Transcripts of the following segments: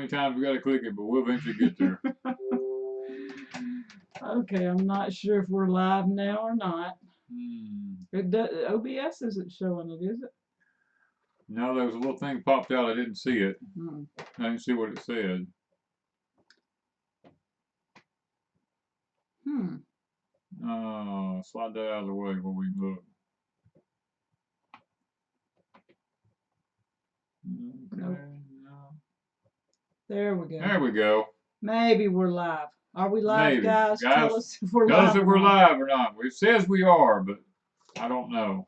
many times we got to click it, but we'll eventually get there. Okay, I'm not sure if we're live now or not. OBS isn't showing it, is it? No, there was a little thing popped out. I didn't see it. I didn't see what it said. Slide that out of the way where we can look. Okay, Nope. no. There we go. There we go. Maybe we're live. Are we live, Maybe. guys? Tell us if we're Tell live. us if we're live or not. It says we are, but I don't know.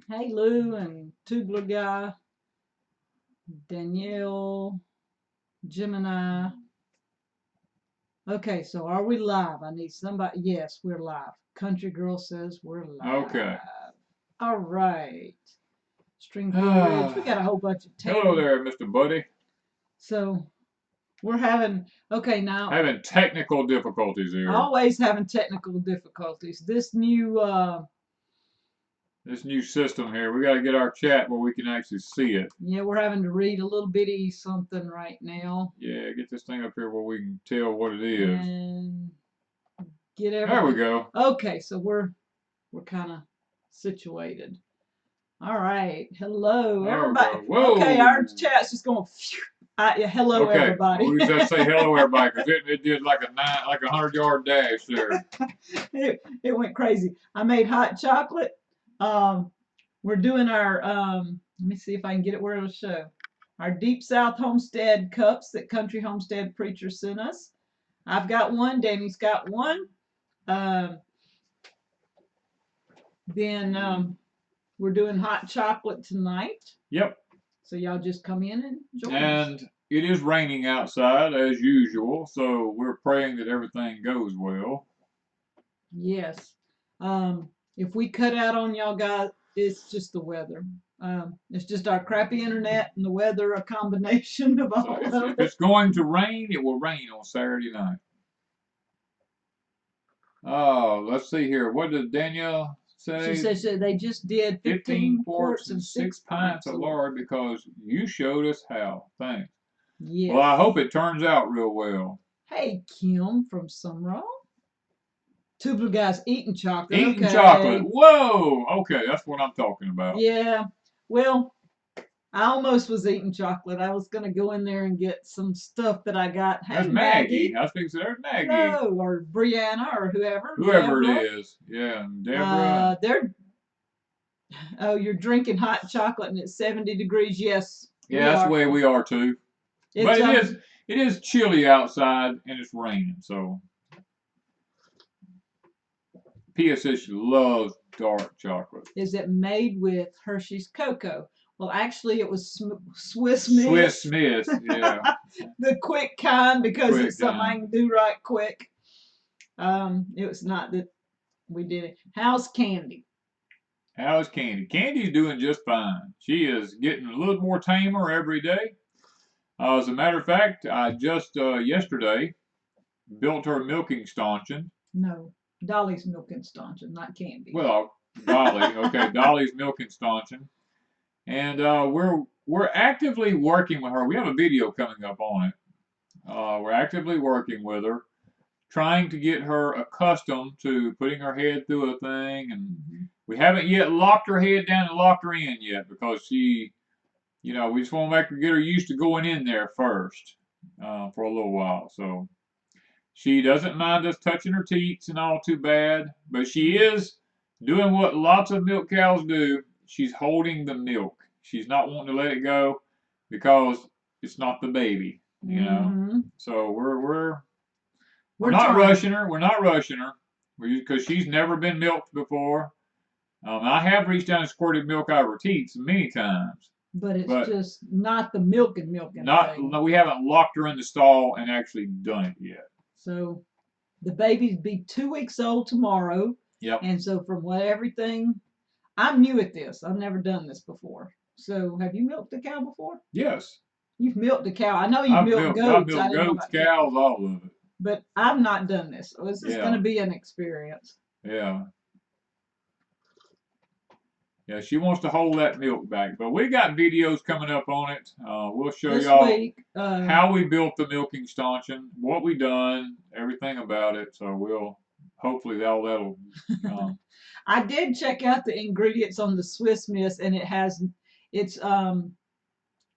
Hey, Lou and Tubular Guy, Danielle, Gemini. Okay, so are we live? I need somebody. Yes, we're live. Country Girl says we're live. Okay. All right. String forage. We got a whole bunch of tape. Hello there, Mr. Buddy. So we're having, okay, now. Having technical difficulties here. Always having technical difficulties. This new system here, we got to get our chat where we can actually see it. Yeah, we're having to read a little bitty something right now. Yeah, get this thing up here where we can tell what it is. And get everything. There we go. Okay, so we're kind of situated. All right. Hello, everybody. Whoa. Okay, our chat's just going. Hello, okay. everybody. We just say hello, everybody, because it did like a 100-yard dash there. it went crazy. I made hot chocolate. We're doing our. Let me see if I can get it where it'll show. Our Deep South Homestead cups that Country Homestead Preacher sent us. I've got one. Danny's got one. Then we're doing hot chocolate tonight. Yep. So y'all just come in and join us. And it is raining outside as usual, so we're praying that everything goes well. Yes. If we cut out on y'all guys, it's just the weather. It's just our crappy internet and the weather, a combination of all of it. If it's going to rain, it will rain on Saturday night. Oh, let's see here. What did Danielle say? She said they just did 15 quarts and 6 pints of lard because you showed us how. Thanks. Yes. Well, I hope it turns out real well. Hey, Kim from Sumrall. Tubular Guy's eating chocolate. Eating chocolate. Whoa. Okay, that's what I'm talking about. Yeah. Well, I almost was eating chocolate. I was going to go in there and get some stuff that I got. Hey, that's Maggie. I was thinking there's Maggie. No, or Brianna or whoever. Whoever Deborah. It is. Yeah, Deborah. You're drinking hot chocolate and it's 70 degrees. Yes. Yeah, that's the way we are too. But it is chilly outside and it's raining, so. Pia says she loves dark chocolate. Is it made with Hershey's cocoa? Well, actually, it was Swiss Miss. Swiss Miss, yeah. The quick kind, because it's something I can do right quick. It was not that we did it. How's Candy? How's Candy? Candy's doing just fine. She is getting a little more tamer every day. As a matter of fact, I just yesterday built her milking stanchion. No. Dolly's milking stanchion, not Candy. Well, Dolly, okay, Dolly's milking stanchion, and we're actively working with her. We have a video coming up on it. We're actively working with her, trying to get her accustomed to putting her head through a thing, and we haven't yet locked her head down and locked her in yet because she, we just want to get her used to going in there first for a little while. So. She doesn't mind us touching her teats and all too bad, but she is doing what lots of milk cows do. She's holding the milk. She's not wanting to let it go because it's not the baby, you know. So we're not rushing her. We're not rushing her because she's never been milked before. I have reached down and squirted milk out of her teats many times. But it's just not the milking thing. No, we haven't locked her in the stall and actually done it yet. So the baby's be 2 weeks old tomorrow. Yep. And so I'm new at this. I've never done this before. So have you milked a cow before? Yes. You've milked a cow. I know you've milked goats. I've milked goats, cows, all of it. But I've not done this. So this is going to be an experience. Yeah. Yeah, she wants to hold that milk back. But we got videos coming up on it. We'll show this y'all week. how we built the milking stanchion, what we done, everything about it. So we'll hopefully that'll. I did check out the ingredients on the Swiss Miss, and it's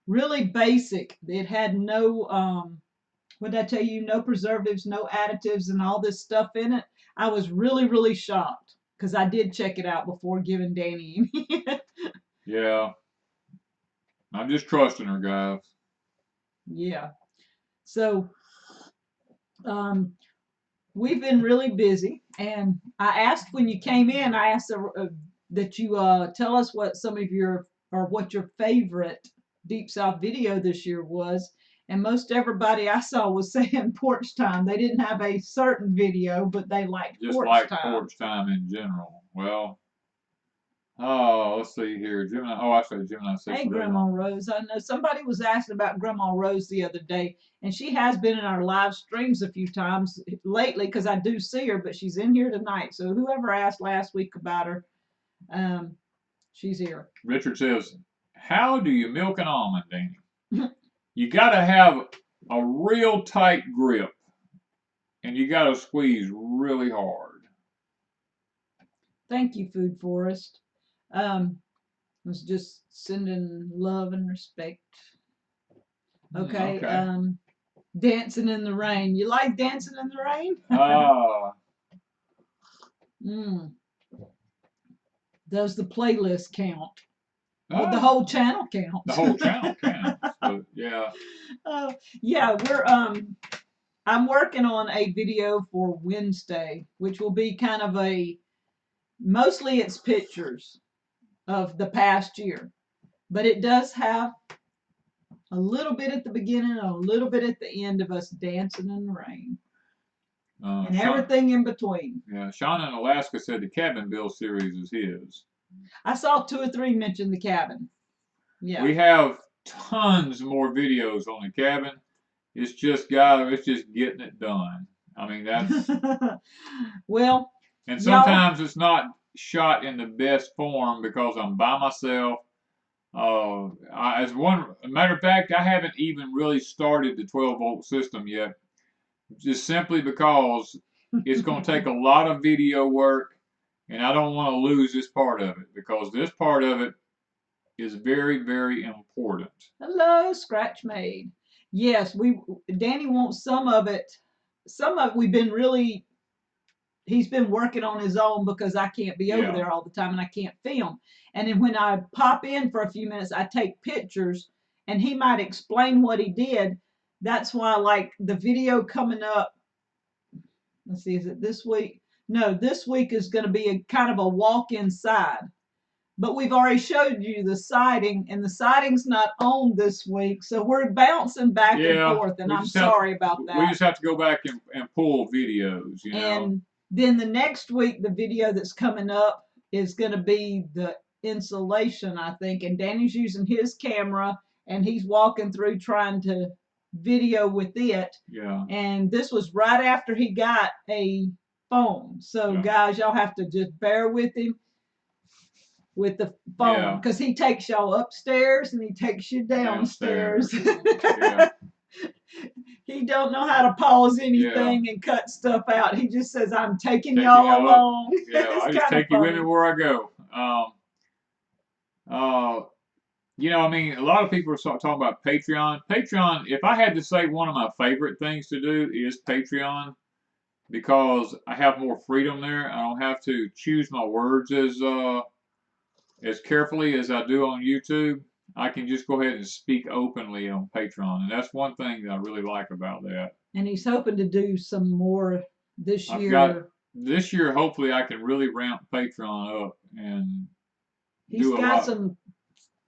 really basic. It had no what did I tell you? No preservatives, no additives, and all this stuff in it. I was really shocked because I did check it out before giving Danny any. Yeah, I'm just trusting her, guys. Yeah. So we've been really busy, and I asked when you came in. I asked that you tell us what some of what your favorite Deep South video this year was. And most everybody I saw was saying porch time. They didn't have a certain video, but they liked Just porch like time. porch time in general. Well, oh, let's see here. Gemini. Oh, I said Gemini 6. Hey, Grandma Rose. I know somebody was asking about Grandma Rose the other day, and she has been in our live streams a few times lately because I do see her, but she's in here tonight. So whoever asked last week about her, she's here. Richard says, how do you milk an almond, Danny? You got to have a real tight grip, and you got to squeeze really hard. Thank you, Food Forest. Was just sending love and respect. Okay. Dancing in the rain. You like dancing in the rain? Does the playlist count? Well, the whole channel counts. The whole channel counts. So, yeah. Yeah, I'm working on a video for Wednesday, which will be kind of mostly it's pictures of the past year, but it does have a little bit at the beginning and a little bit at the end of us dancing in the rain. And everything in between. Yeah, Shauna in Alaska said the cabin build series is his. I saw 2 or 3 mention the cabin. Yeah. We have tons more videos on the cabin. It's just getting it done. I mean, that's well. And sometimes it's not shot in the best form because I'm by myself. As a matter of fact, I haven't even really started the 12-volt system yet, just simply because it's going to take a lot of video work, and I don't want to lose this part of it because this part of it is very, very important. Hello, Scratch Made. Yes, Danny wants some of it. He's been working on his own because I can't be over there all the time and I can't film. And then when I pop in for a few minutes, I take pictures and he might explain what he did. That's why, like, the video coming up, let's see, is it this week? No, this week is going to be a kind of a walk inside. But we've already showed you the siding, and the siding's not on this week, so we're bouncing back and forth, and I'm sorry about that. We just have to go back and pull videos, you know. And then the next week, the video that's coming up is going to be the insulation, I think, and Danny's using his camera, and he's walking through trying to video with it. Yeah. And this was right after he got a phone. So, guys, y'all have to just bear with him with the phone because he takes y'all upstairs and he takes you downstairs. He don't know how to pause anything and cut stuff out. He just says, I'm taking y'all along. Yeah, I just take you with me where I go. You know, I mean, a lot of people are talking about Patreon. Patreon, if I had to say one of my favorite things to do is Patreon because I have more freedom there. I don't have to choose my words as carefully as I do on YouTube. I can just go ahead and speak openly on Patreon, and that's one thing that I really like about that. And he's hoping to do some more this year. This year, hopefully, I can really ramp Patreon up and he's got some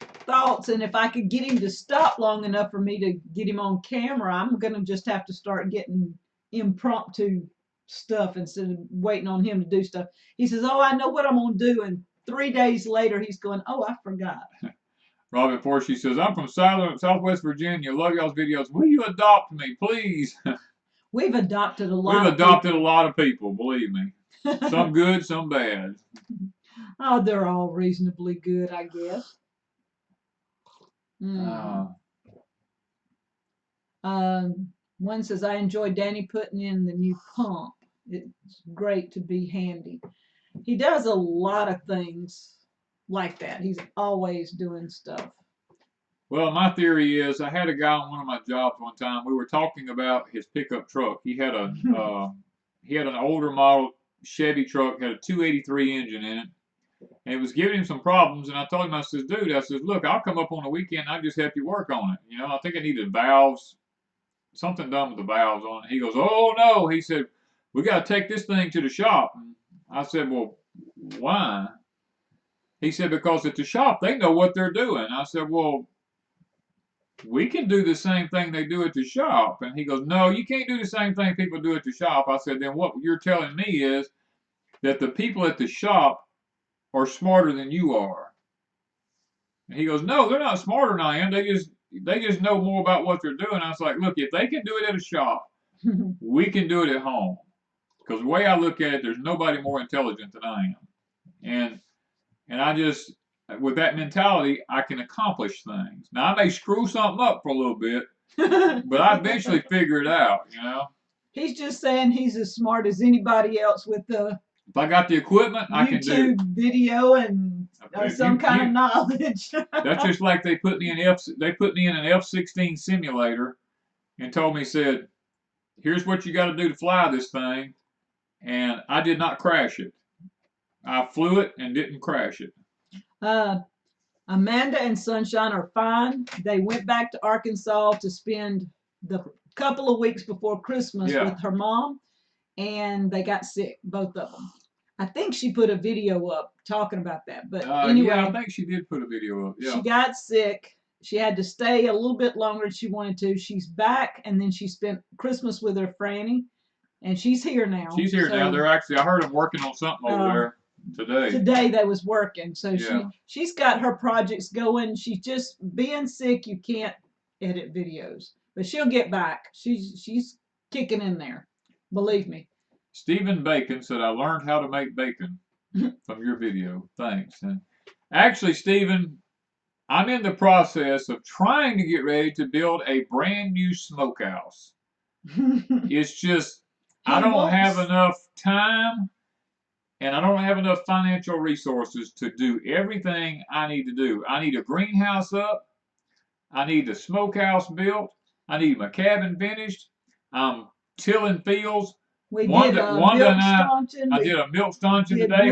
thoughts, and if I could get him to stop long enough for me to get him on camera, I'm gonna just have to start getting impromptu stuff instead of waiting on him to do stuff. He says, "Oh, I know what I'm gonna do," and 3 days later, he's going, "Oh, I forgot." Robin Forsey says, I'm from Southwest Virginia. Love y'all's videos. Will you adopt me, please? We've adopted a lot. We've adopted a lot of people, believe me. Some good, some bad. Oh, they're all reasonably good, I guess. Uh, One says, I enjoy Danny putting in the new pump. It's great to be handy. He does a lot of things like that. He's always doing stuff. well, my theory is I had a guy on one of my jobs one time. We were talking about his pickup truck. He had an older model Chevy truck, had a 283 engine in it, and it was giving him some problems. And I told him, I says, dude, I says, look, I'll come up on the weekend. And I'll just help you work on it. You know, I think I needed valves, something done with the valves on it. He goes, oh no. He said, we got to take this thing to the shop. And I said, well, why? He said, because at the shop they know what they're doing. I said, well, we can do the same thing they do at the shop. And he goes, no, you can't do the same thing people do at the shop. I said, then what you're telling me is that the people at the shop are smarter than you are. And he goes, no, they're not smarter than I am. They just know more about what they're doing. I was like, look, if they can do it at a shop, we can do it at home. Because the way I look at it, there's nobody more intelligent than I am. And I just, with that mentality, I can accomplish things. Now, I may screw something up for a little bit, but I eventually figure it out, you know? He's just saying he's as smart as anybody else with the If I got the equipment, I can do. YouTube video and some kind of knowledge. That's just like they put me in an F-16 simulator and told me, said, here's what you got to do to fly this thing, and I did not crash it. I flew it and didn't crash it. Amanda and Sunshine are fine. They went back to Arkansas to spend the couple of weeks before Christmas with her mom, and they got sick, both of them. I think she put a video up talking about that. But anyway, yeah, I think she did put a video up. Yeah. She got sick. She had to stay a little bit longer than she wanted to. She's back, and then she spent Christmas with her Franny, and she's here now. She's here now. They're actually, I heard them working on something over there today. Today they was working, so she's got her projects going. She's just being sick. You can't edit videos, but she'll get back. She's kicking in there, believe me. Stephen Bacon said, I learned how to make bacon from your video. Thanks. And actually, Stephen, I'm in the process of trying to get ready to build a brand new smokehouse. It's just, I don't have enough time and I don't have enough financial resources to do everything I need to do. I need a greenhouse up. I need the smokehouse built. I need my cabin finished. I'm tilling fields. Wanda and I did a milk stanchion today.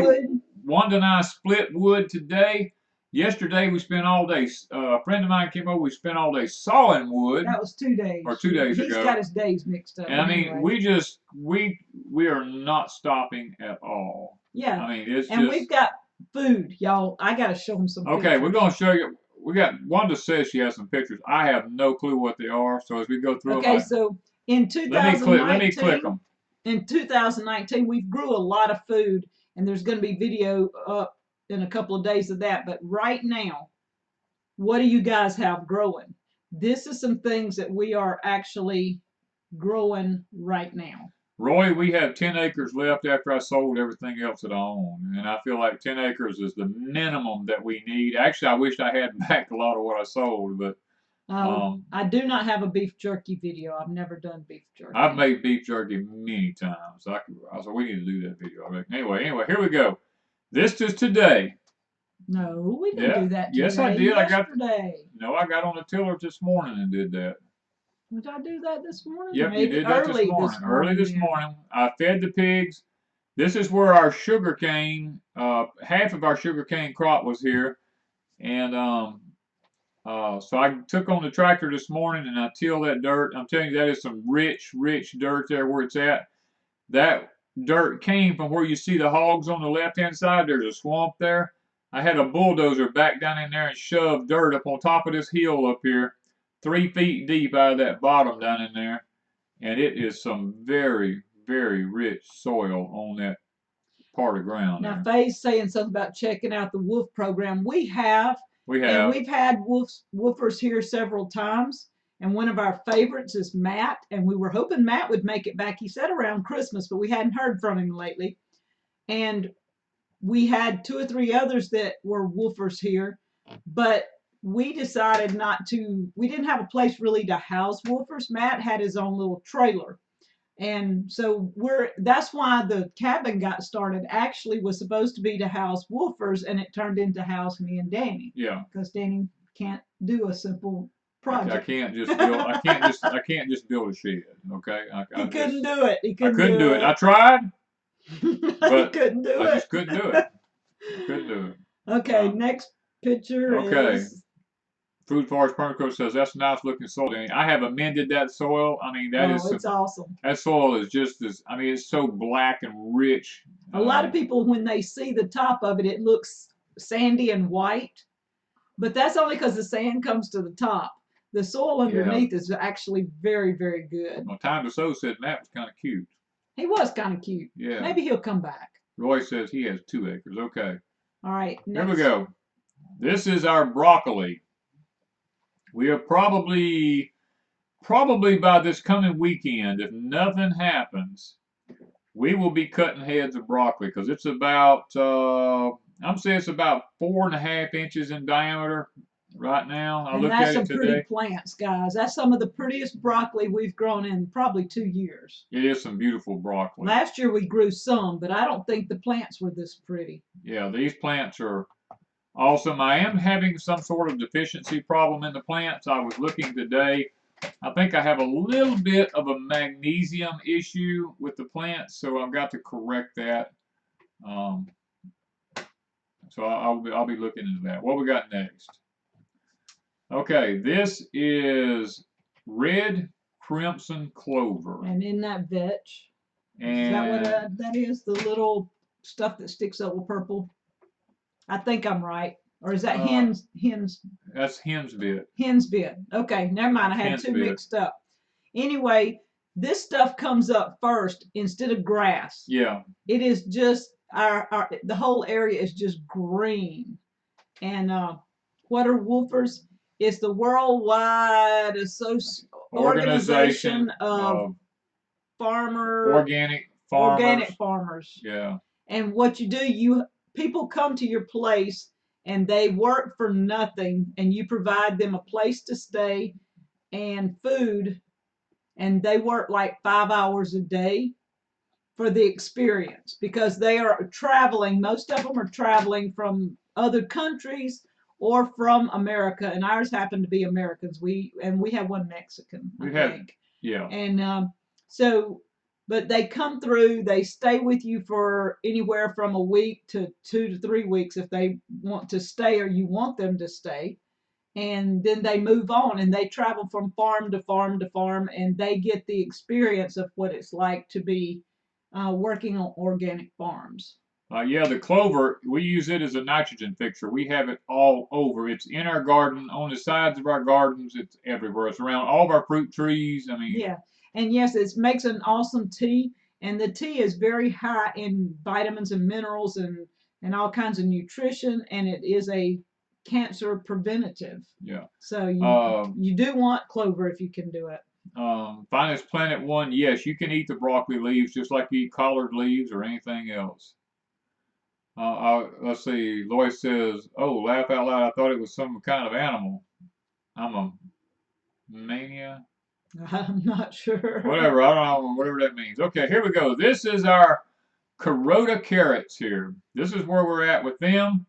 Wanda and I split wood today. Yesterday we spent all day. A friend of mine came over. We spent all day sawing wood. That was 2 days. Or 2 days ago. He's got his days mixed up. And I mean, we are not stopping at all. Yeah. I mean, it's and just. And we've got food, y'all. I got to show them some. Okay, pictures. We're gonna show you. We got Wanda says she has some pictures. I have no clue what they are. So as we go through. Okay, so in 2019. Let me click them. In 2019, we grew a lot of food, and there's going to be video up in a couple of days of that. But right now, what do you guys have growing? This is some things that we are actually growing right now. Roy, we have 10 acres left after I sold everything else that I own. And I feel like 10 acres is the minimum that we need. Actually, I wish I had back a lot of what I sold, but I do not have a beef jerky video. I've never done beef jerky. I've made beef jerky many times. I said we need to do that video. Anyway, here we go. This is today. No, we didn't do that today. Yes, I did. Yesterday. I got on the tiller this morning and did that. Did I do that this morning? Yep, you did that this morning. Early this morning. I fed the pigs. This is where our sugar cane, half of our sugar cane crop was here. And so I took on the tractor this morning and I tilled that dirt. I'm telling you, that is some rich, rich dirt there where it's at. That dirt came from where you see the hogs on the left-hand side. There's a swamp there. I had a bulldozer back down in there and shoved dirt up on top of this hill up here, 3 feet deep out of that bottom down in there. And it is some very, very rich soil on that part of ground. Now, Faye's saying something about checking out the wolf program. We have. And we've had woofers here several times. And one of our favorites is Matt. And we were hoping Matt would make it back. He said around Christmas, but we hadn't heard from him lately. And we had 2 or 3 others that were woofers here, but we decided not to. We didn't have a place really to house woofers. Matt had his own little trailer, and so that's why the cabin got started. Actually was supposed to be to house woofers, and it turned into house me and Danny. Yeah. Because Danny can't do a simple I project. can't just build. I can't just build a shed. Okay. He couldn't do it. He I couldn't do it. I it. tried, He but couldn't do I it. just couldn't do it. Couldn't do it. Okay, next picture is. Food Forest Permacoat says that's nice looking soil. I have amended that soil. I mean, that is it's awesome. That soil is just as, I mean, it's so black and rich. A lot of people, when they see the top of it, it looks sandy and white, but that's only because the sand comes to the top. The soil underneath is actually very, very good. Well, Time to Sow said Matt was kind of cute. He was kind of cute. Yeah. Maybe he'll come back. Roy says he has 2 acres. Okay. All right. Next. Here we go. This is our broccoli. We are probably by this coming weekend, if nothing happens, we will be cutting heads of broccoli because it's about, I'm saying it's about 4.5 inches in diameter right now. I looked at it today. That's some pretty plants, guys. That's some of the prettiest broccoli we've grown in probably 2 years. It is some beautiful broccoli. Last year we grew some, but I don't think the plants were this pretty. Yeah, these plants are awesome. I am having some sort of deficiency problem in the plants. I was looking today. I think I have a little bit of a magnesium issue with the plants, so I've got to correct that. So I'll be looking into that. What we got next? Okay, this is red crimson clover. And in that vetch. And is that what that is? The little stuff that sticks up with purple? I think I'm right. Or is that hen's? That's hen's bit. Hen's bit. Okay, never mind. I had 2 mixed up. Anyway, this stuff comes up first instead of grass. Yeah. It is just the whole area is just green. And what are woofers? It's the worldwide organization of organic farmers. Yeah. And what you do, people come to your place and they work for nothing, and you provide them a place to stay and food, and they work like 5 hours a day for the experience because they are traveling. Most of them are traveling from other countries or from America, and ours happen to be Americans. We have one Mexican, I think. Yeah. And but they come through, they stay with you for anywhere from a week to 2 to 3 weeks if they want to stay or you want them to stay. And then they move on and they travel from farm to farm to farm, and they get the experience of what it's like to be working on organic farms. Yeah, the clover, we use it as a nitrogen fixer. We have it all over. It's in our garden, on the sides of our gardens. It's everywhere. It's around all of our fruit trees. I mean, yeah. And yes, it makes an awesome tea, and the tea is very high in vitamins and minerals and all kinds of nutrition, and it is a cancer preventative. Yeah. So you do want clover if you can do it. Finest Planet One, yes, you can eat the broccoli leaves just like you eat collard leaves or anything else. Let's see. Lois says, "Oh, laugh out loud! I thought it was some kind of animal. I'm a mania." I'm not sure. Whatever, I don't know, whatever that means. Okay, here we go. This is our Carota carrots here. This is where we're at with them.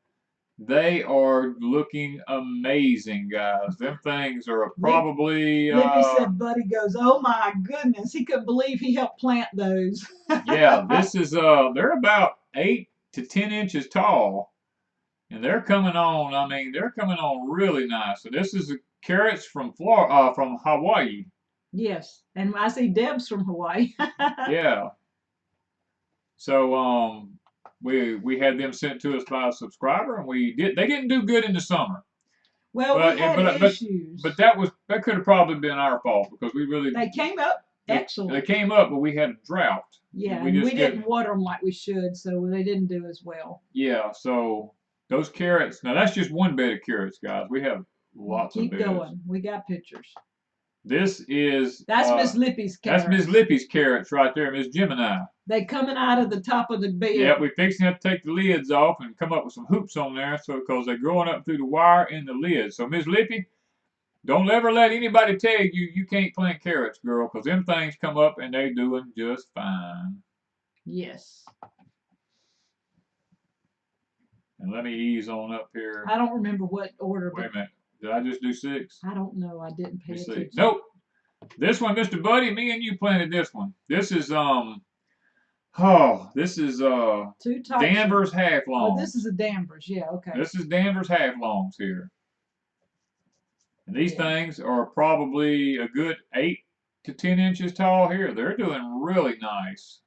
They are looking amazing, guys. Them things are probably... Lippy said Buddy goes, oh my goodness, he couldn't believe he helped plant those. Yeah, this is, they're about 8 to 10 inches tall. And they're coming on, I mean, they're coming on really nice. So this is the carrots from Hawaii. Yes, and I see Deb's from Hawaii. Yeah. So we had them sent to us by a subscriber, and they didn't do good in the summer. Well, we had issues. But that could have probably been our fault because they came up excellent. They came up, but we had a drought. Yeah, we didn't water them like we should, so they didn't do as well. Yeah, so those carrots. Now that's just one bed of carrots, guys. We have lots of beds. Keep going. We got pictures. This is... That's Miss Lippy's carrots. That's Miss Lippy's carrots right there, Miss Gemini. They coming out of the top of the bed. Yeah, we fixing to take the lids off and come up with some hoops on there, so because they're growing up through the wire in the lids. So Miss Lippy, don't ever let anybody tell you you can't plant carrots, girl, because them things come up and they doing just fine. Yes. And let me ease on up here. I don't remember what order. Wait a minute. Did I just do 6? I don't know. I didn't pay attention. Nope. This one, Mr. Buddy, me and you planted this one. This is Danvers half longs. Oh, this is a Danvers. Yeah, okay. This is Danvers half longs here. And these things are probably a good 8 to 10 inches tall here. They're doing really nice.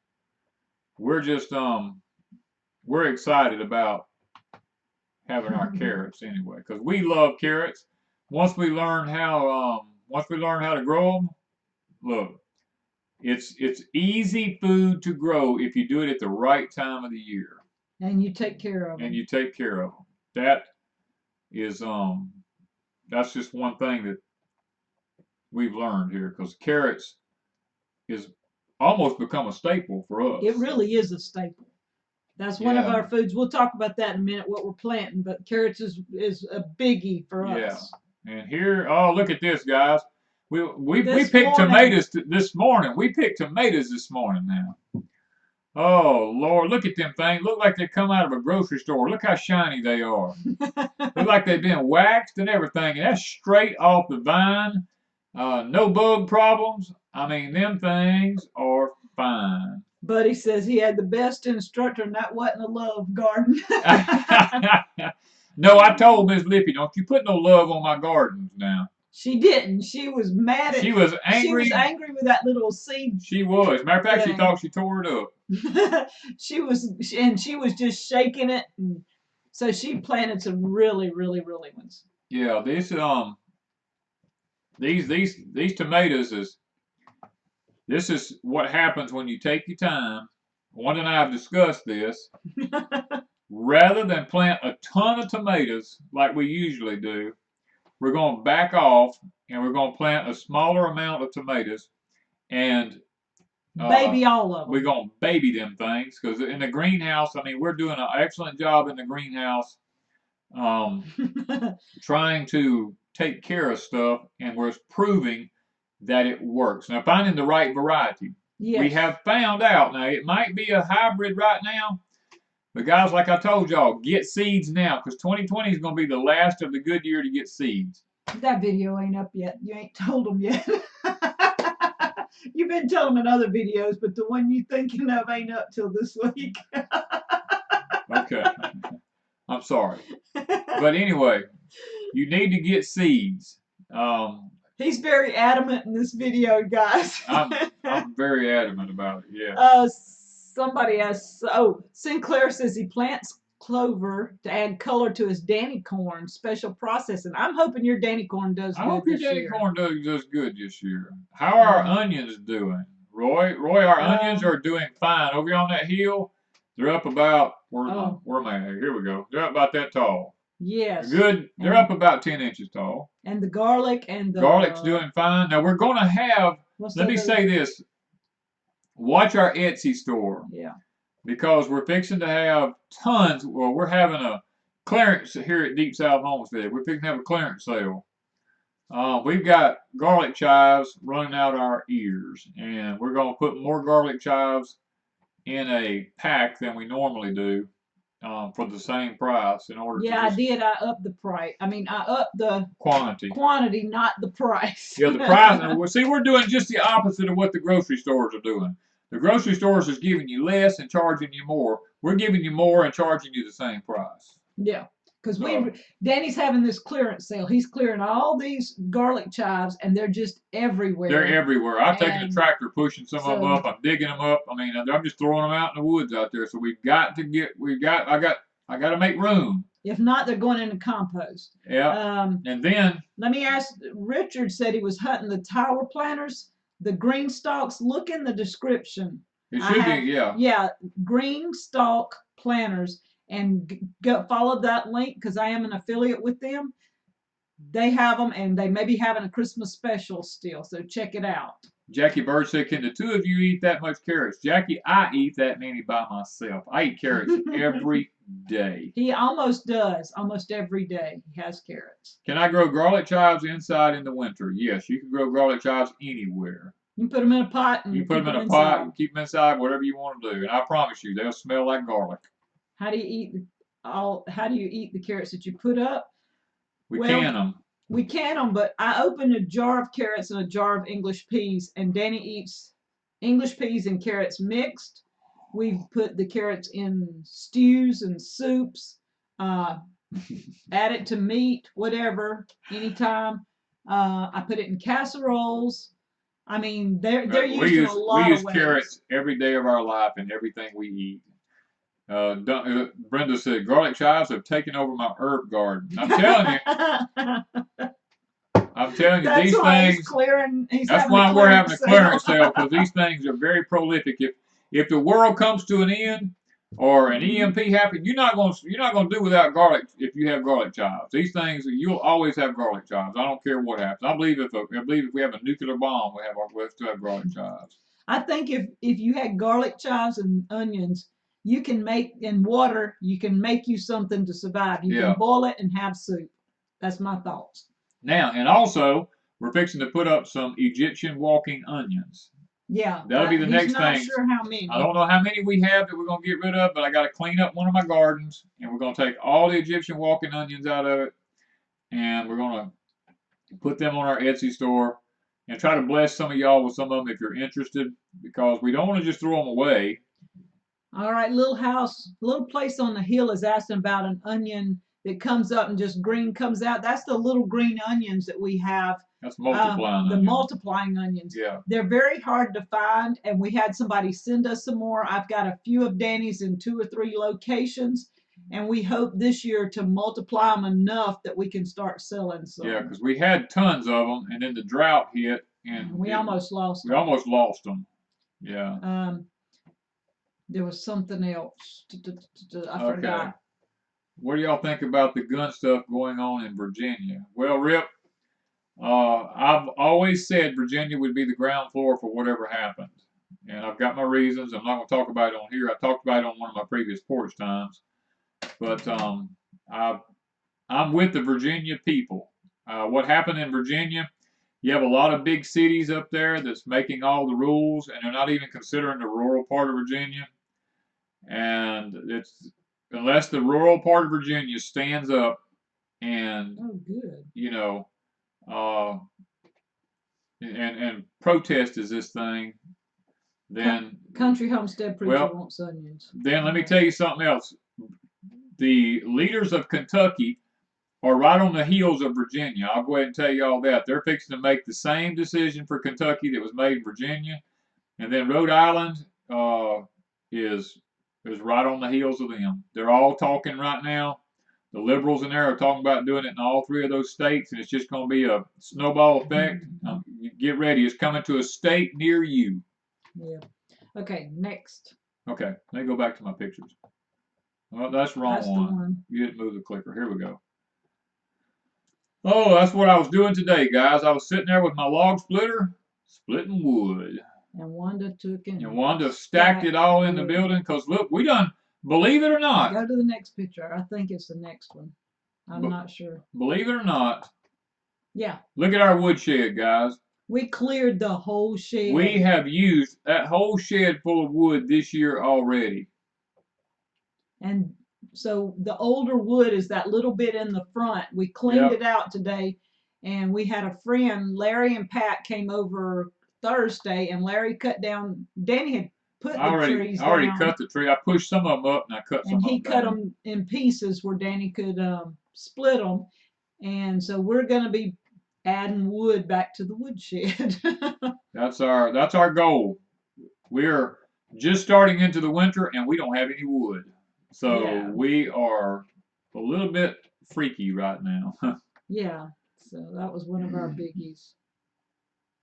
We're just we're excited about having our carrots anyway, because we love carrots. Once we learn how to grow them, look, it's easy food to grow if you do it at the right time of the year. And you take care of them. And you take care of them. That is that's just one thing that we've learned here, because carrots is almost become a staple for us. It really is a staple. That's one of our foods. We'll talk about that in a minute, what we're planting, but carrots is a biggie for us. Yeah. And here, oh, look at this, guys. We picked tomatoes this morning. We picked tomatoes this morning now. Oh, Lord, look at them things. Look like they come out of a grocery store. Look how shiny they are. Look like they've been waxed and everything. And that's straight off the vine. No bug problems. I mean, them things are fine. Buddy says he had the best instructor, and that wasn't a love garden. No, I told Miss Lippy, don't you put no love on my gardens now. She didn't. She was mad at. She was angry. She was angry with that little seed. She was. Matter of fact, she thought she tore it up. she was just shaking it, and so she planted some really ones. Yeah, these tomatoes is. This is what happens when you take your time. Wanda and I have discussed this. Rather than plant a ton of tomatoes like we usually do, we're going to back off and we're going to plant a smaller amount of tomatoes and baby all of them. We're going to baby them things, because in the greenhouse, I mean, we're doing an excellent job in the greenhouse trying to take care of stuff, and we're proving that it works. Now, finding the right variety. Yes. We have found out. Now, it might be a hybrid right now, but guys, like I told y'all, get seeds now, because 2020 is going to be the last of the good year to get seeds. That video ain't up yet. You ain't told them yet. You've been telling them in other videos, but the one you're thinking of ain't up till this week. Okay. I'm sorry. But anyway, you need to get seeds. He's very adamant in this video, guys. I'm very adamant about it, yeah. Somebody asks, Sinclair says he plants clover to add color to his Danny corn, special processing. I'm hoping your Danny corn does good this year. I hope your Danny corn does good this year. How are our onions doing? Roy, our onions are doing fine. Over on that hill, they're up about, where am I? Here we go. They're up about that tall. Yes. Good. They're up about 10 inches tall. And the garlic and the... Garlic's doing fine. Now, we're going to have, let me say this. Watch our Etsy store. Yeah. Because we're fixing to have tons. Well, we're having a clearance here at Deep South Homestead. We're fixing to have a clearance sale. We've got garlic chives running out our ears. And we're going to put more garlic chives in a pack than we normally do. For the same price in order to I did. I upped the price. I mean, I upped the quantity, not the price. Yeah, the price. See, we're doing just the opposite of what the grocery stores are doing. The grocery stores is giving you less and charging you more. We're giving you more and charging you the same price. Yeah, because Danny's having this clearance sale. He's clearing all these garlic chives, and they're just everywhere. They're everywhere. I've taken the tractor pushing some of them up. I'm digging them up. I mean, I'm just throwing them out in the woods out there. So I got to make room. If not, they're going into compost. Yeah. And then let me ask. Richard said he was hunting the tower planters. The green stalks, look in the description. It should be, yeah. Yeah, green stalk planters, and follow that link, because I am an affiliate with them. They have them, and they may be having a Christmas special still, so check it out. Jackie Bird said, "Can the two of you eat that much carrots?" Jackie, I eat that many by myself. I eat carrots every day. He almost does. Almost every day he has carrots. Can I grow garlic chives inside in the winter? Yes, you can grow garlic chives anywhere. You put them in a pot and you put them in a inside. pot, keep them inside, whatever you want to do, and I promise you, they'll smell like garlic. How do you eat how do you eat the carrots that you put up? We can them. We can them, but I opened a jar of carrots and a jar of English peas, and Danny eats English peas and carrots mixed. We've put the carrots in stews and soups, add it to meat, whatever, anytime. I put it in casseroles. I mean, they're used in a lot of ways. We use carrots every day of our life in everything we eat. Brenda said, garlic chives have taken over my herb garden. I'm telling you. I'm telling you, these things. That's why we're having a clearance sale, because these things are very prolific. If the world comes to an end or an EMP happens, you're not gonna do without garlic if you have garlic chives. These things, you'll always have garlic chives. I don't care what happens. I believe if we have a nuclear bomb, we still have garlic chives. I think if you had garlic chives and onions, you can make in water. You can make you something to survive. You can boil it and have soup. That's my thoughts. Now, and also, we're fixing to put up some Egyptian walking onions. Yeah. That'll be the next thing. He's not sure how many. I don't know how many we have that we're going to get rid of, but I got to clean up one of my gardens, and we're going to take all the Egyptian walking onions out of it, and we're going to put them on our Etsy store and try to bless some of y'all with some of them if you're interested, because we don't want to just throw them away. All right, little place on the hill is asking about an onion that comes up and just green comes out. That's the little green onions that we have. That's multiplying onions. Multiplying onions. Yeah. They're very hard to find, and we had somebody send us some more. I've got a few of Danny's in 2 or 3 locations, and we hope this year to multiply them enough that we can start selling some. Yeah, because we had tons of them, and then the drought hit, and we almost lost them. We almost lost them. Yeah. There was something else. I forgot. What do y'all think about the gun stuff going on in Virginia? Well, Rip, I've always said Virginia would be the ground floor for whatever happened. And I've got my reasons. I'm not going to talk about it on here. I talked about it on one of my previous porch times. But I'm with the Virginia people. What happened in Virginia, you have a lot of big cities up there that's making all the rules, and they're not even considering the rural part of Virginia. And it's unless the rural part of Virginia stands up and and protest is this thing, then Country Homestead Preacher wants onions. Then let me tell you something else. The leaders of Kentucky are right on the heels of Virginia. I'll go ahead and tell you all that. They're fixing to make the same decision for Kentucky that was made in Virginia. And then Rhode Island is right on the heels of them. They're all talking right now. The liberals in there are talking about doing it in all 3 of those states, and it's just going to be a snowball effect. Get ready. It's coming to a state near you. Yeah. Okay, next. Okay, let me go back to my pictures. Well, that's the wrong one. You didn't move the clicker. Here we go. Oh, that's what I was doing today, guys. I was sitting there with my log splitter, splitting wood. And Wanda took it. And Wanda stacked it all in the building, because look, we done, believe it or not. Go to the next picture. I think it's the next one. I'm not sure. Believe it or not. Yeah. Look at our woodshed, guys. We cleared the whole shed. We have used that whole shed full of wood this year already. And so the older wood is that little bit in the front. We cleaned it out today, and we had a friend, Larry and Pat, came over Thursday, and Larry cut down. Danny had put the trees down. I already cut the tree. I pushed some of them up, and I cut some of them down. And he cut them in pieces where Danny could split them. And so we're going to be adding wood back to the woodshed. That's our goal. We're just starting into the winter, and we don't have any wood. So we are a little bit freaky right now. Yeah. So that was one of our biggies.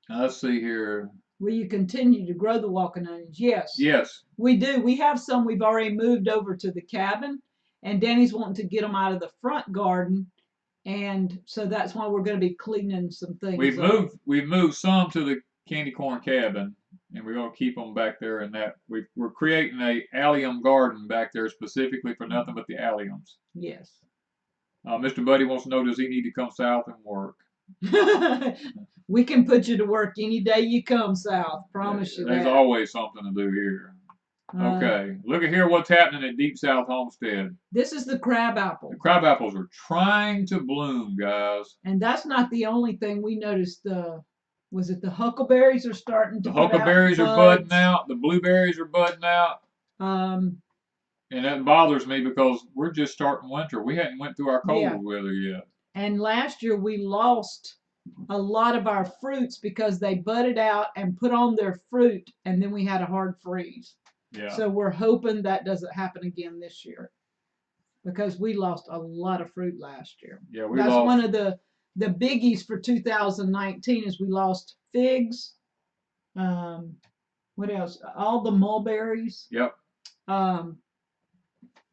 Let's see here. Will you continue to grow the walking onions? Yes. Yes. We do. We have some we've already moved over to the cabin, and Danny's wanting to get them out of the front garden, and so that's why we're going to be cleaning some things. We've moved some to candy corn cabin, and we're going to keep them back there. And that we're creating a allium garden back there specifically for nothing but the alliums. Yes. Mr. Buddy wants to know, does he need to come south and work? We can put you to work any day you come south. Promise you that. There's always something to do here. Okay, look at here what's happening at Deep South Homestead. This is the crab apple. The crab apples are trying to bloom, guys. And that's not the only thing we noticed. Was it the huckleberries are starting to The huckleberries are budding out. The blueberries are budding out. And that bothers me because we're just starting winter. We hadn't went through our cold weather yet. And last year we lost a lot of our fruits because they budded out and put on their fruit, and then we had a hard freeze. Yeah. So we're hoping that doesn't happen again this year, because we lost a lot of fruit last year. Yeah, we That's lost. one of the biggies for 2019 is we lost figs. What else? All the mulberries. Yep.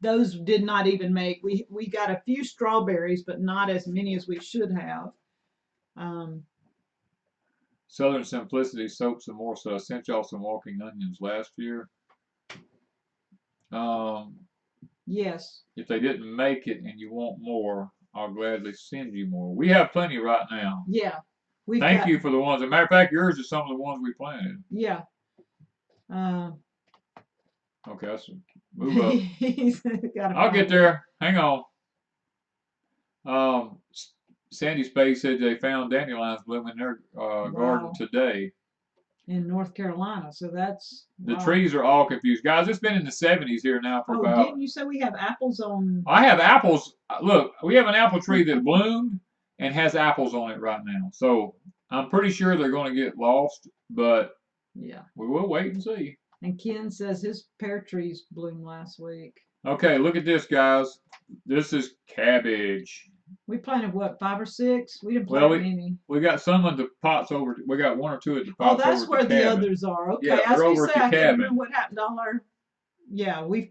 Those did not even make. We got a few strawberries, but not as many as we should have. Southern Simplicity soaps and more. So I sent y'all some walking onions last year. Yes. If they didn't make it and you want more, I'll gladly send you more. We have plenty right now. Yeah. Thank you for the ones. As a matter of fact, yours is some of the ones we planted. Yeah. Okay, let's move up. I'll get there. Hang on. Sandy Space said they found dandelions blooming in their garden today. In North Carolina, so that's... The trees are all confused. Guys, it's been in the 70s here now for about... didn't you say we have apples on... I have apples. Look, we have an apple tree that bloomed and has apples on it right now. So I'm pretty sure they're going to get lost, but yeah, we will wait and see. And Ken says his pear trees bloomed last week. Okay, look at this, guys. This is cabbage. We planted what, 5 or 6? We didn't plant any. We got some of the pots over. We got 1 or 2 at the pots. Oh, that's where the others are. Okay, yeah, they're over at the cabin. Remember what happened on our... Yeah, we've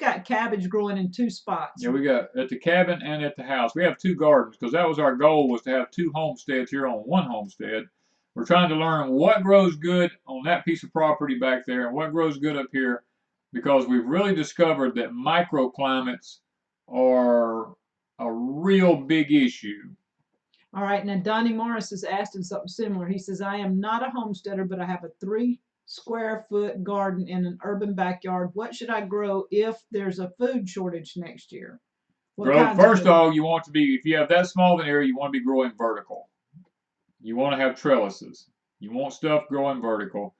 got cabbage growing in 2 spots. Yeah, we got at the cabin and at the house. We have 2 gardens because that was our goal, was to have 2 homesteads here on 1 homestead. We're trying to learn what grows good on that piece of property back there and what grows good up here, because we've really discovered that microclimates are a real big issue. All right, now Donnie Morris is asking something similar. He says, I am not a homesteader, but I have a 3-square-foot garden in an urban backyard. What should I grow if there's a food shortage next year? First of all, you want to be, if you have that small of an area, you want to be growing vertical. You want to have trellises. You want stuff growing vertical.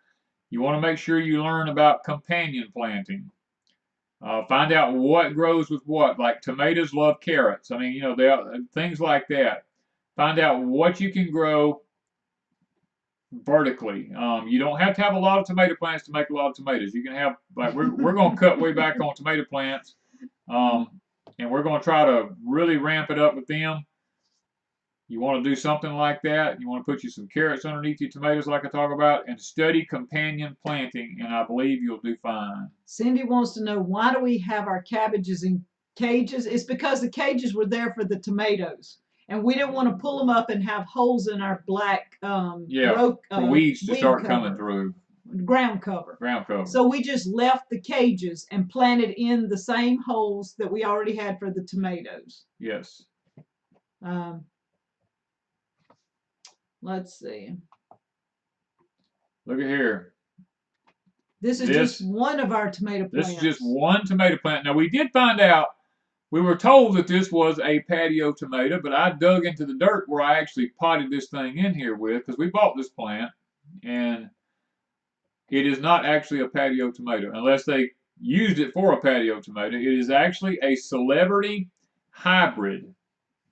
You want to make sure you learn about companion planting. Find out what grows with what. Like tomatoes love carrots. I mean, you know, things like that. Find out what you can grow vertically. You don't have to have a lot of tomato plants to make a lot of tomatoes. You can have, like, we're going to cut way back on tomato plants, and we're going to try to really ramp it up with them. You want to do something like that. You want to put you some carrots underneath your tomatoes like I talk about, and study companion planting, and I believe you'll do fine. Cindy wants to know, why do we have our cabbages in cages? It's because the cages were there for the tomatoes, and we didn't want to pull them up and have holes in our black for weeds to start coming through. Ground cover. So we just left the cages and planted in the same holes that we already had for the tomatoes. Yes. Let's see. Look at here. This is just one of our tomato plants. This is just one tomato plant. Now, we did find out, we were told that this was a patio tomato, but I dug into the dirt where I actually potted this thing in here with, because we bought this plant, and it is not actually a patio tomato, unless they used it for a patio tomato. It is actually a celebrity hybrid.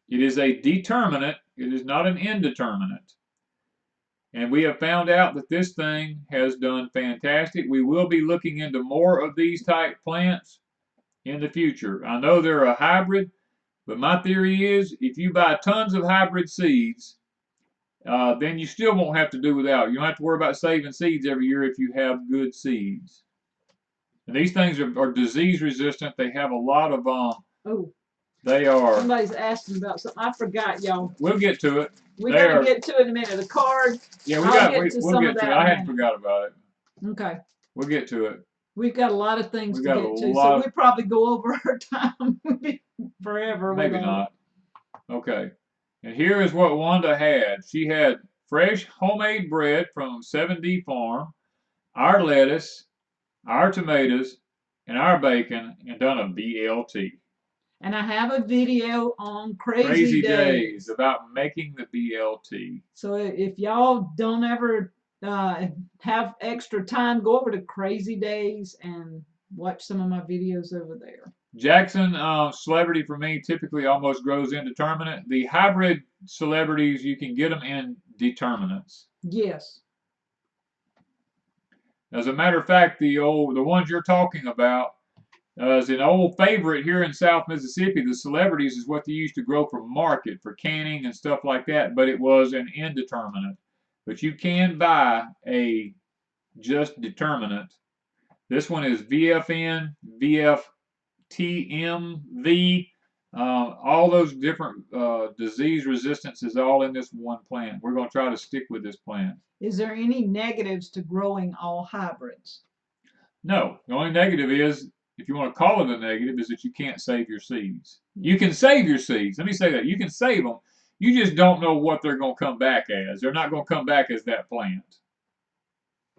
It is a determinate. It is not an indeterminate. And we have found out that this thing has done fantastic. We will be looking into more of these type plants in the future. I know they're a hybrid, but my theory is if you buy tons of hybrid seeds, then you still won't have to do without. You don't have to worry about saving seeds every year if you have good seeds. And these things are disease resistant. They have a lot of They are. Somebody's asking about something. I forgot, y'all. We'll get to it. We're going to get to it in a minute. The card. Yeah, we'll get to it. I hadn't forgot about it. Okay. We'll get to it. We've got a lot of things to get to, so we probably go over our time forever. Maybe not. Okay. And here is what Wanda had. She had fresh homemade bread from 7D Farm, our lettuce, our tomatoes, and our bacon, and done a BLT. And I have a video on Crazy Days about making the BLT. So if y'all don't ever have extra time, go over to Crazy Days and watch some of my videos over there. Jackson, celebrity for me, typically almost grows indeterminate. The hybrid celebrities, you can get them in determinants. Yes. As a matter of fact, the ones you're talking about is an old favorite here in South Mississippi. The celebrities is what they used to grow for market, for canning and stuff like that, but it was an indeterminate. But you can buy a just determinant. This one is VFN, VFTMV, all those different disease resistances all in this one plant. We're going to try to stick with this plant. Is there any negatives to growing all hybrids? No. The only negative is, if you want to call it a negative, is that you can't save your seeds. You can save your seeds. Let me say that. You can save them. You just don't know what they're going to come back as. They're not going to come back as that plant.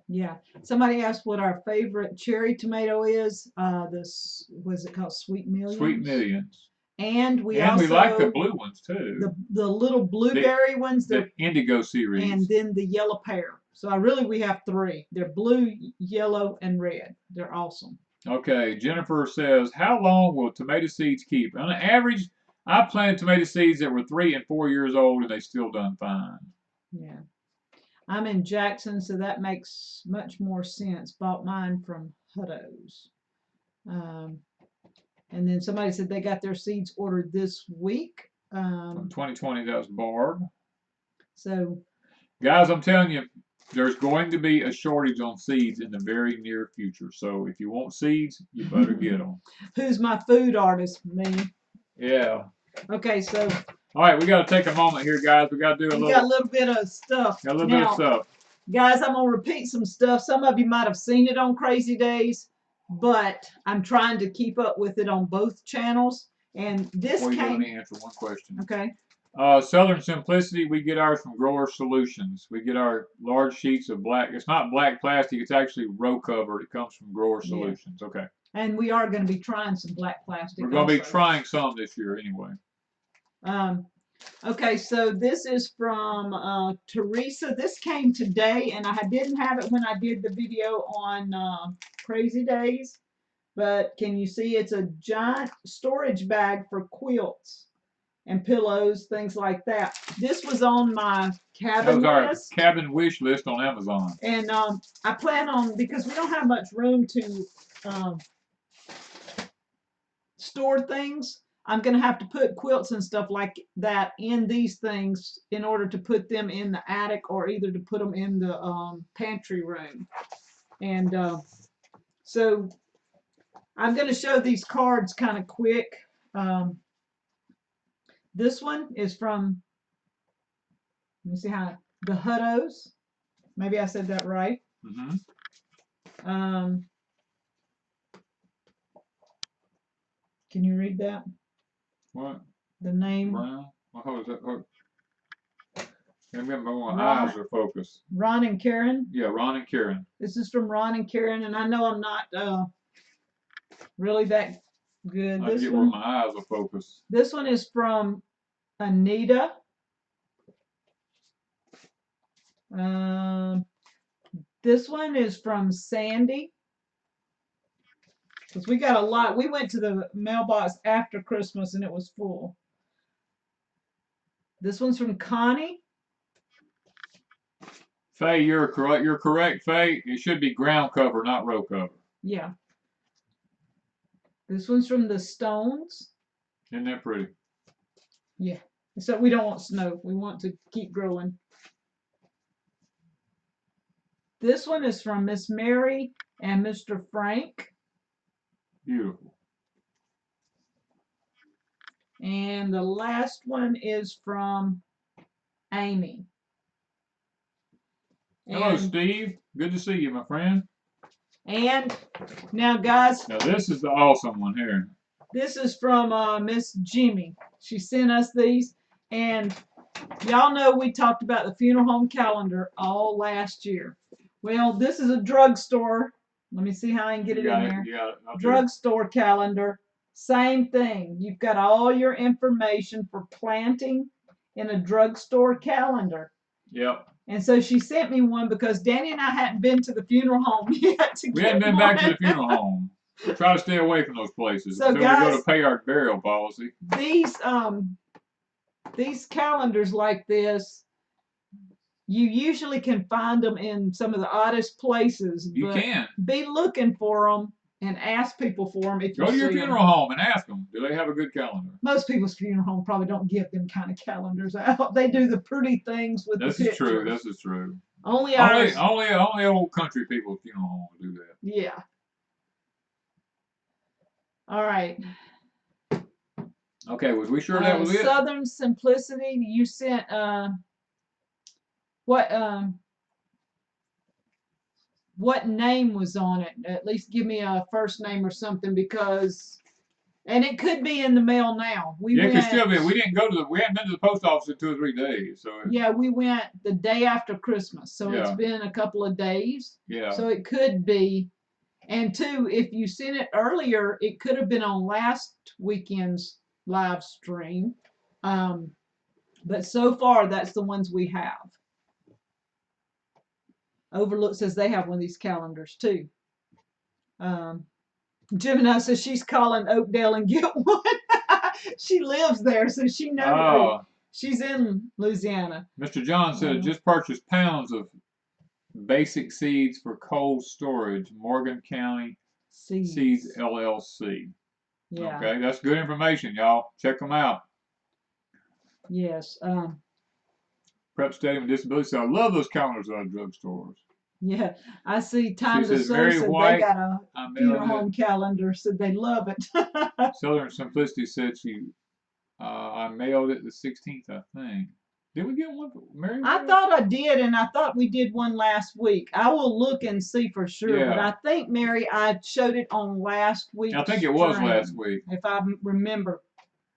Yeah. Somebody asked what our favorite cherry tomato is. This, what's it called? Sweet Millions? Sweet Millions. And we like the blue ones too. The little blueberry ones. The indigo series. And then the yellow pear. So we have three. They're blue, yellow, and red. They're awesome. Okay. Jennifer says, how long will tomato seeds keep? On average, I planted tomato seeds that were 3 and 4 years old, and they still done fine. Yeah. I'm in Jackson, so that makes much more sense. Bought mine from Hutto's. And then somebody said they got their seeds ordered this week. From 2020, that was Barb. So, guys, I'm telling you, there's going to be a shortage on seeds in the very near future. So if you want seeds, you better get them. Who's my food artist? Me. Yeah. Okay, so. All right, we got to take a moment here, guys. We got to do got a little bit of stuff. Got a little bit of stuff. Guys, I'm going to repeat some stuff. Some of you might have seen it on Crazy Days, but I'm trying to keep up with it on both channels. And this let me answer one question. Okay. Southern Simplicity, we get ours from Grower Solutions. We get our large sheets of black. It's not black plastic. It's actually row covered. It comes from Grower Solutions. Yeah. Okay. And we are going to be trying some black plastic. We're going to be trying some this year anyway. Okay, so this is from Teresa. This came today, and I didn't have it when I did the video on Crazy Days. But can you see it's a giant storage bag for quilts and pillows, things like that. This was on my cabin list. Our cabin wish list on Amazon. And I plan on, because we don't have much room to store things, I'm going to have to put quilts and stuff like that in these things in order to put them in the attic or either to put them in the pantry room. And so I'm going to show these cards kind of quick. This one is from, let me see how, the Hutto's. Maybe I said that right. Mm-hmm. Can you read that? What? The name? Brown? How is that? My eyes are focused. Ron and Karen? Yeah, Ron and Karen. This is from Ron and Karen, and I know I'm not really that good. I get where my eyes are focused. This one is from Anita. This one is from Sandy. Because we got a lot. We went to the mailbox after Christmas and it was full. This one's from Connie. Faye, you're correct. You're correct, Faye. It should be ground cover, not row cover. Yeah. This one's from the Stones. Isn't that pretty? Yeah. So we don't want snow. We want to keep growing. This one is from Miss Mary and Mr. Frank. Beautiful. And the last one is from Amy. Hello, And, Steve. Good to see you, my friend. and now, guys, Now this is the awesome one here. this is from Miss Jimmy. She sent us these, and y'all know we talked about the funeral home calendar all last year. Well, this is a drugstore. Let me see how I can get it in there. You got it. Okay. Drugstore calendar. Same thing. You've got all your information for planting in a drugstore calendar. Yep. And so she sent me one because Danny and I hadn't been to the funeral home yet. We hadn't been back to the funeral home. We try to stay away from those places So until guys, we go to pay our burial policy. These calendars like this, you usually can find them in some of the oddest places. You can. Be looking for them and ask people for them if you Go to your see funeral them. home and ask them, do they have a good calendar? Most people's funeral home probably don't give them kind of calendars out. They do the pretty things with This the is pictures. true. This is true. Only ours. Only old country people's funeral home will do that. Yeah. All right. Okay, was we sure that was it? Southern Simplicity. You sent what name was on it? At least give me a first name or something, because, and it could be in the mail now. Yeah, it could still be. We didn't go to the. We hadn't been to the post office in 2 or 3 days, so. Yeah, we went the day after Christmas, so Yeah. it's been a couple of days. Yeah. So it could be. And two, if you sent it earlier, it could have been on last weekend's live stream. But so far, that's the ones we have. Overlook says they have one of these calendars too. Gemini says she's calling Oakdale and get one. She lives there, so she knows. Oh. She's in Louisiana. Mr. John said just purchased pounds of basic seeds for cold storage, Morgan County Seeds LLC. Yeah. Okay, that's good information, y'all. Check them out. Yes. Prep Stadium and Disability. So I love those calendars out of drugstores. Yeah, I see. Time She to says, Sow Mary said White, they got a I funeral mailed home calendar. Said they love it. Southern Simplicity said she, I mailed it the 16th, I think. Did we get one for Mary White? I thought I did, and I thought we did one last week. I will look and see for sure. Yeah. But I think, Mary, I showed it on last week's I think it was stream, last week. if I remember.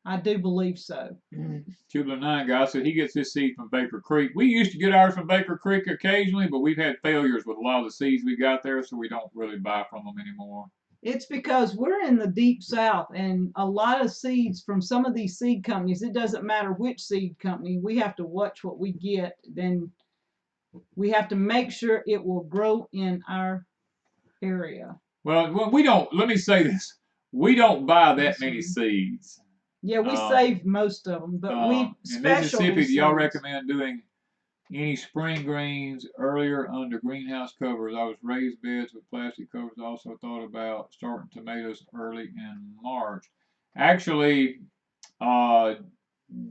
I do believe so. Cuba 9 guy said he gets his seed from Baker Creek. We used to get ours from Baker Creek occasionally, but we've had failures with a lot of the seeds we got there, so we don't really buy from them anymore. It's because we're in the deep south, and a lot of seeds from some of these seed companies, it doesn't matter which seed company, we have to watch what we get. Then we have to make sure it will grow in our area. Well, we don't, let me say this. We don't buy that many seeds. Yeah, we save most of them, but we in Mississippi, do y'all seeds. recommend doing any spring greens earlier under greenhouse covers? I was raised beds with plastic covers. I also thought about starting tomatoes early in March. Actually,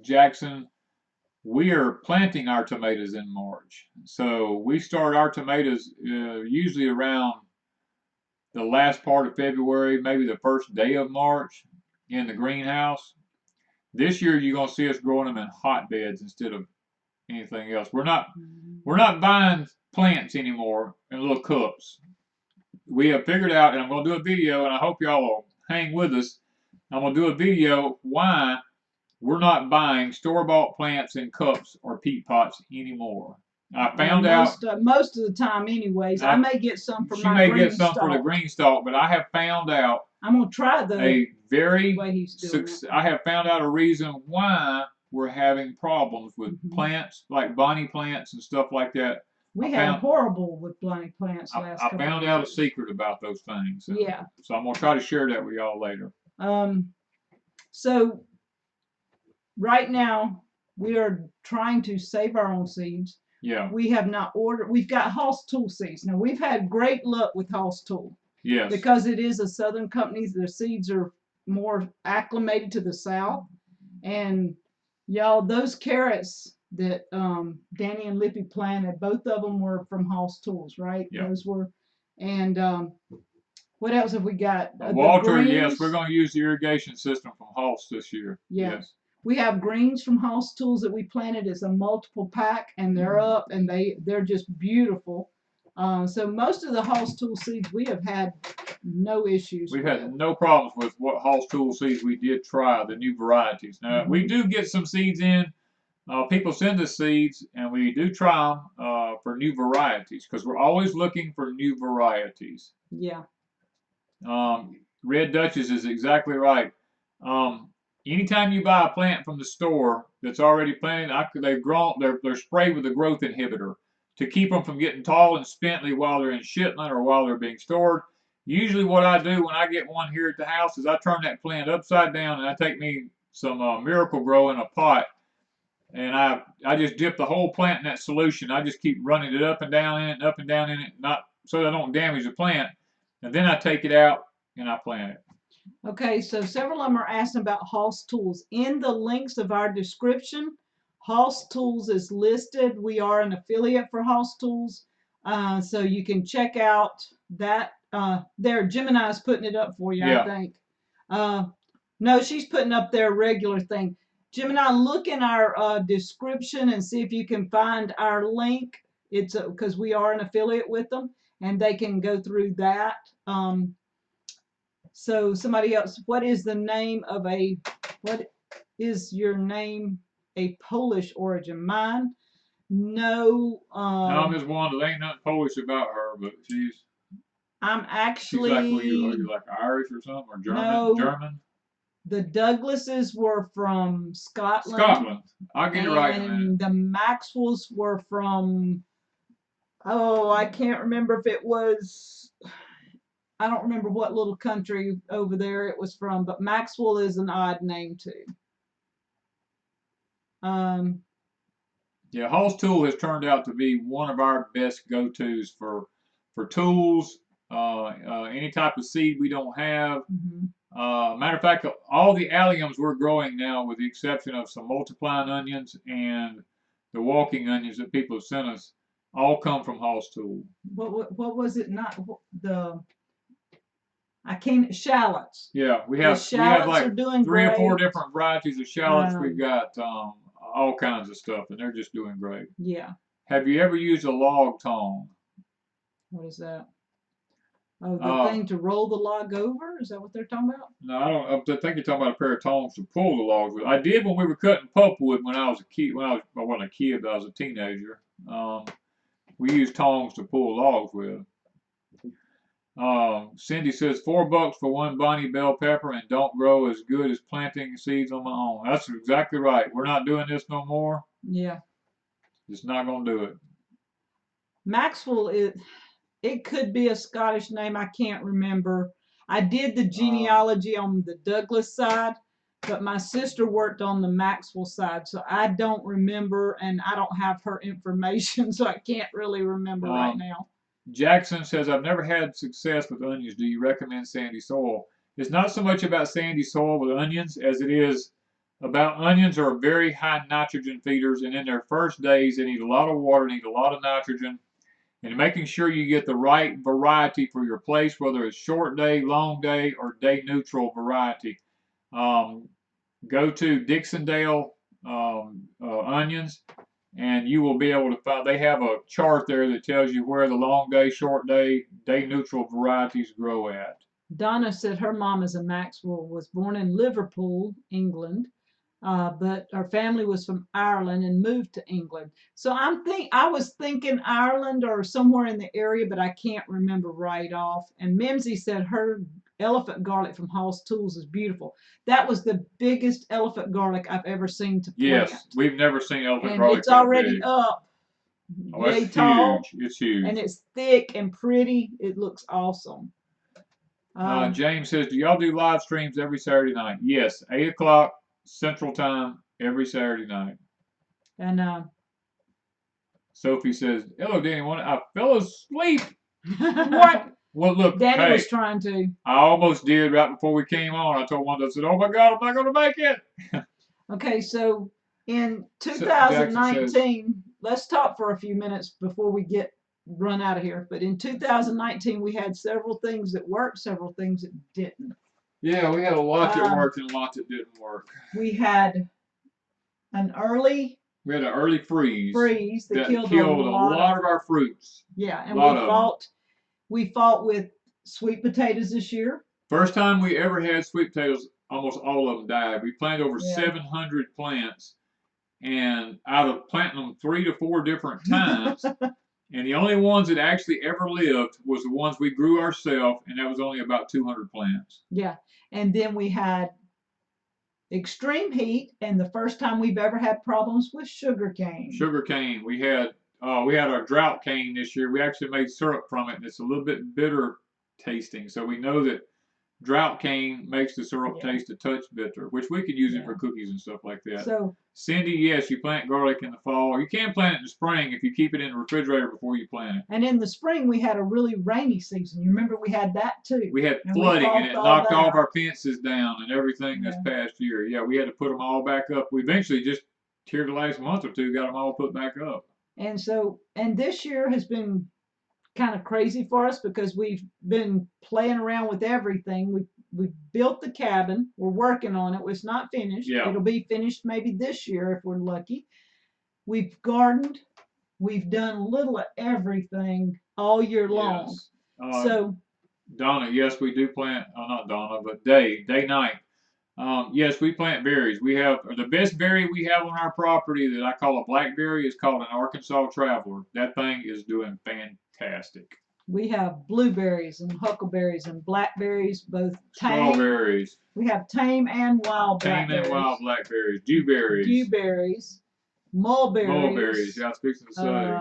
Jackson, we are planting our tomatoes in March. So we start our tomatoes usually around the last part of February, maybe the first day of March in the greenhouse. This year you're gonna see us growing them in hotbeds instead of anything else. We're not buying plants anymore in little cups. We have figured out, and I'm gonna do a video, and I hope y'all will hang with us. I'm gonna do a video why we're not buying store-bought plants in cups or peat pots anymore. I found out most of the time, anyways. I may get some for my green stalk. She may get some for the green stalk, but I have found out. I'm gonna try the way he's doing it. I have found out a reason why we're having problems with plants like bonnie plants and stuff like that. We had horrible with bonnie plants last couple of years. I found out a secret about those things. Yeah. So I'm gonna try to share that with y'all later. So right now we are trying to save our own seeds. Yeah. We have not ordered. We've got Hoss Tool seeds. Now we've had great luck with Hoss Tool. Yes. Because it is a southern company, their seeds are more acclimated to the south. And y'all, those carrots that Danny and Lippy planted, both of them were from Hoss Tools, right? Yeah. Those were, and What else have we got? The Walter, yes, we're greens. going to use the irrigation system from Halls this year. Yeah. Yes. We have greens from House Tools that we planted as a multiple pack, and they're up, and they're just beautiful. So most of the House Tool seeds we have had no issues We've with. had no problems with what Halls Tool seeds we did try, the new varieties. Now, we do get some seeds in. People send us seeds, and we do try them for new varieties because we're always looking for new varieties. Yeah. Red Duchess is exactly right. Anytime you buy a plant from the store that's already planted, they've grown, they're sprayed with a growth inhibitor to keep them from getting tall and spindly while they're in shipment or while they're being stored. Usually what I do when I get one here at the house is I turn that plant upside down and I take me some Miracle Grow in a pot and I just dip the whole plant in that solution. I just keep running it up and down in it and up and down in it, not so that I don't damage the plant. And then I take it out and I plant it. Okay, so several of them are asking about Hoss Tools. In the links of our description, Hoss Tools is listed. We are an affiliate for Hoss Tools. So you can check out that. There, Gemini's putting it up for you, Yeah. I think. No, she's putting up their regular thing. Gemini, look in our description and see if you can find our link. It's because we are an affiliate with them, and they can go through that. So somebody else, what is your name a Polish origin? Mine, no. No, Miss Wanda, there ain't nothing Polish about her, but she's Actually, like, are you like Irish or something, or German? No, German? The Douglases were from Scotland. Scotland. I'll get it right in a minute. And the Maxwells were from, oh, I can't remember if it was, I don't remember what little country over there it was from, but Maxwell is an odd name too. Yeah, Hall's Tool has turned out to be one of our best go-tos for tools, any type of seed we don't have. Matter of fact, all the alliums we're growing now, with the exception of some multiplying onions and the walking onions that people have sent us, all come from Hall's Tool. What was it? Not the shallots. Yeah, we have like 3 or 4 different varieties of shallots. We've got all kinds of stuff, and they're just doing great. Yeah. Have you ever used a log tong? What is that? Oh, the thing to roll the log over? Is that what they're talking about? No, I don't. I think you're talking about a pair of tongs to pull the logs with. I did when we were cutting pulpwood when I was a kid. I wasn't a kid, but I was a teenager. We used tongs to pull logs with. Cindy says $4 for one Bonnie bell pepper and don't grow as good as planting seeds on my own. That's exactly right. We're not doing this no more. Yeah. Just not gonna do it. Maxwell, it could be a Scottish name. I can't remember. I did the genealogy on the Douglas side, but my sister worked on the Maxwell side, so I don't remember, and I don't have her information, so I can't really remember right now. Jackson says, I've never had success with onions. Do you recommend sandy soil? It's not so much about sandy soil with onions as it is about onions are very high nitrogen feeders, and in their first days, they need a lot of water, need a lot of nitrogen, and making sure you get the right variety for your place, whether it's short day, long day, or day neutral variety. Go to Dixondale onions, and you will be able to find, they have a chart there that tells you where the long day, short day, day neutral varieties grow at. Donna said her mom is a Maxwell, was born in Liverpool, England, but her family was from Ireland and moved to England. So I was thinking Ireland or somewhere in the area, but I can't remember right off. And Mimsy said her elephant garlic from Hall's Tools is beautiful. That was the biggest elephant garlic I've ever seen to plant. Yes, we've never seen elephant and garlic. It's already up. Oh, it's tall, huge. It's huge. And it's thick and pretty. It looks awesome. James says, do y'all do live streams every Saturday night? Yes, 8 o'clock Central Time every Saturday night. And Sophie says, hello, Danny. I fell asleep. What? Well, look, Danny was trying to. I almost did right before we came on. I told Wanda, I said, oh my God, I'm not going to make it. Okay, so in 2019, let's talk for a few minutes before we get run out of here. But in 2019, we had several things that worked, several things that didn't. Yeah, we had a lot that worked and a lot that didn't work. We had an early freeze that killed a lot of our fruits. Yeah, and we fought with sweet potatoes this year. First time we ever had sweet potatoes, almost all of them died. We planted over 700 plants, and out of planting them 3 to 4 different times, and the only ones that actually ever lived was the ones we grew ourselves, and that was only about 200 plants. Yeah, and then we had extreme heat, and the first time we've ever had problems with sugarcane. Sugarcane. We had our drought cane this year. We actually made syrup from it, and it's a little bit bitter tasting. So we know that drought cane makes the syrup taste a touch bitter, which we could use it for cookies and stuff like that. So, Cindy, yes, you plant garlic in the fall. You can plant it in the spring if you keep it in the refrigerator before you plant it. And in the spring, we had a really rainy season. You remember we had that too. We had flooding, and it knocked all of our fences down and everything this past year. Yeah, we had to put them all back up. We eventually just, here the last month or two, got them all put back up. And so, and this year has been kind of crazy for us because we've been playing around with everything. We built the cabin. We're working on it. It's not finished. Yeah. It'll be finished maybe this year if we're lucky. We've gardened. We've done a little of everything all year long. So Donna, yes, we do plant. Not Donna, but Day Night. Yes, we plant berries. We have the best berry we have on our property that I call a blackberry is called an Arkansas Traveler. That thing is doing fantastic. We have blueberries and huckleberries and blackberries, both tame. Strawberries. We have tame and wild blackberries. Tame and wild blackberries. Dewberries. Dewberries. Mulberries. Mulberries. Yeah, I was fixing to say.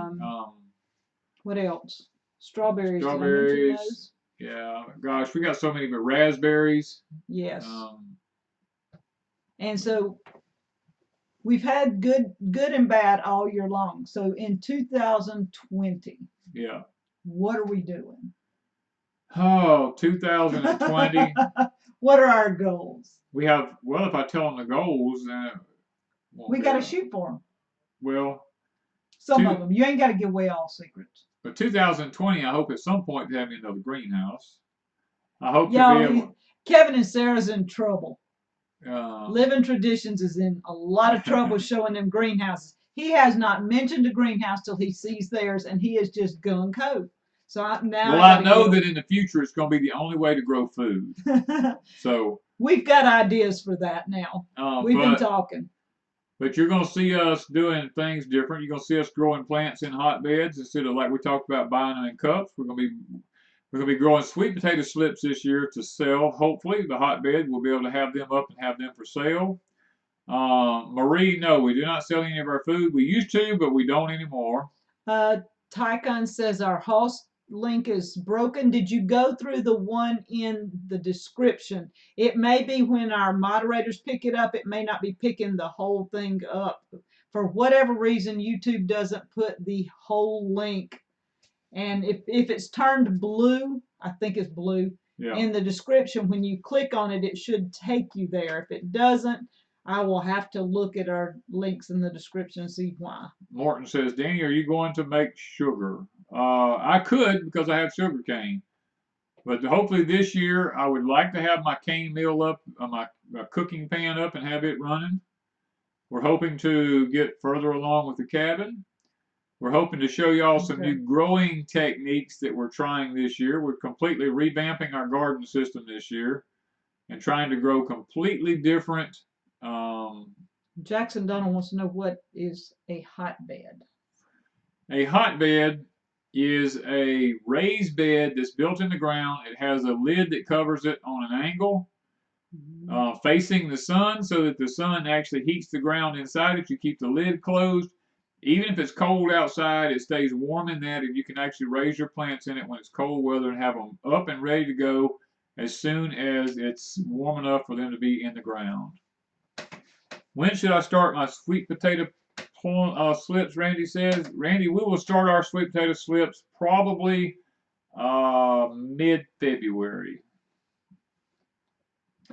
What else? Strawberries. Strawberries. Yeah. Gosh, we got so many, but raspberries. Yes. And so we've had good and bad all year long. So in 2020. Yeah. What are we doing? Oh, 2020. What are our goals? We have, well, if I tell them the goals, we got to shoot for them. Well, some of them. You ain't got to give away all secrets. But 2020, I hope at some point to have me another greenhouse. I hope to be able. Kevin and Sarah's in trouble. Living Traditions is in a lot of trouble showing them greenhouses. He has not mentioned a greenhouse till he sees theirs, and he is just gung-ho. So I know that in the future it's going to be the only way to grow food. So we've got ideas for that now. We've been talking. But you're going to see us doing things different. You're going to see us growing plants in hotbeds instead of, like we talked about, buying them in cups. We're going to be growing sweet potato slips this year to sell. Hopefully, the hotbed we'll be able to have them up and have them for sale. Marie, no, we do not sell any of our food. We used to, but we don't anymore. Tycon says our host link is broken. Did you go through the one in the description? It may be when our moderators pick it up, it may not be picking the whole thing up. For whatever reason, YouTube doesn't put the whole link. And if it's turned blue, I think it's blue, in the description, when you click on it, it should take you there. If it doesn't, I will have to look at our links in the description and see why. Morton says, Danny, are you going to make sugar? I could because I have sugar cane. But hopefully this year, I would like to have my cane mill up, my cooking pan up and have it running. We're hoping to get further along with the cabin. We're hoping to show y'all some new growing techniques that we're trying this year. We're completely revamping our garden system this year and trying to grow completely different. Jackson Donald wants to know, what is a hotbed? A hotbed is a raised bed that's built in the ground. It has a lid that covers it on an angle, facing the sun, so that the sun actually heats the ground inside it. You keep the lid closed. Even if it's cold outside, it stays warm in that, and you can actually raise your plants in it when it's cold weather and have them up and ready to go as soon as it's warm enough for them to be in the ground. When should I start my sweet potato slips, Randy says. Randy, we will start our sweet potato slips probably mid-February.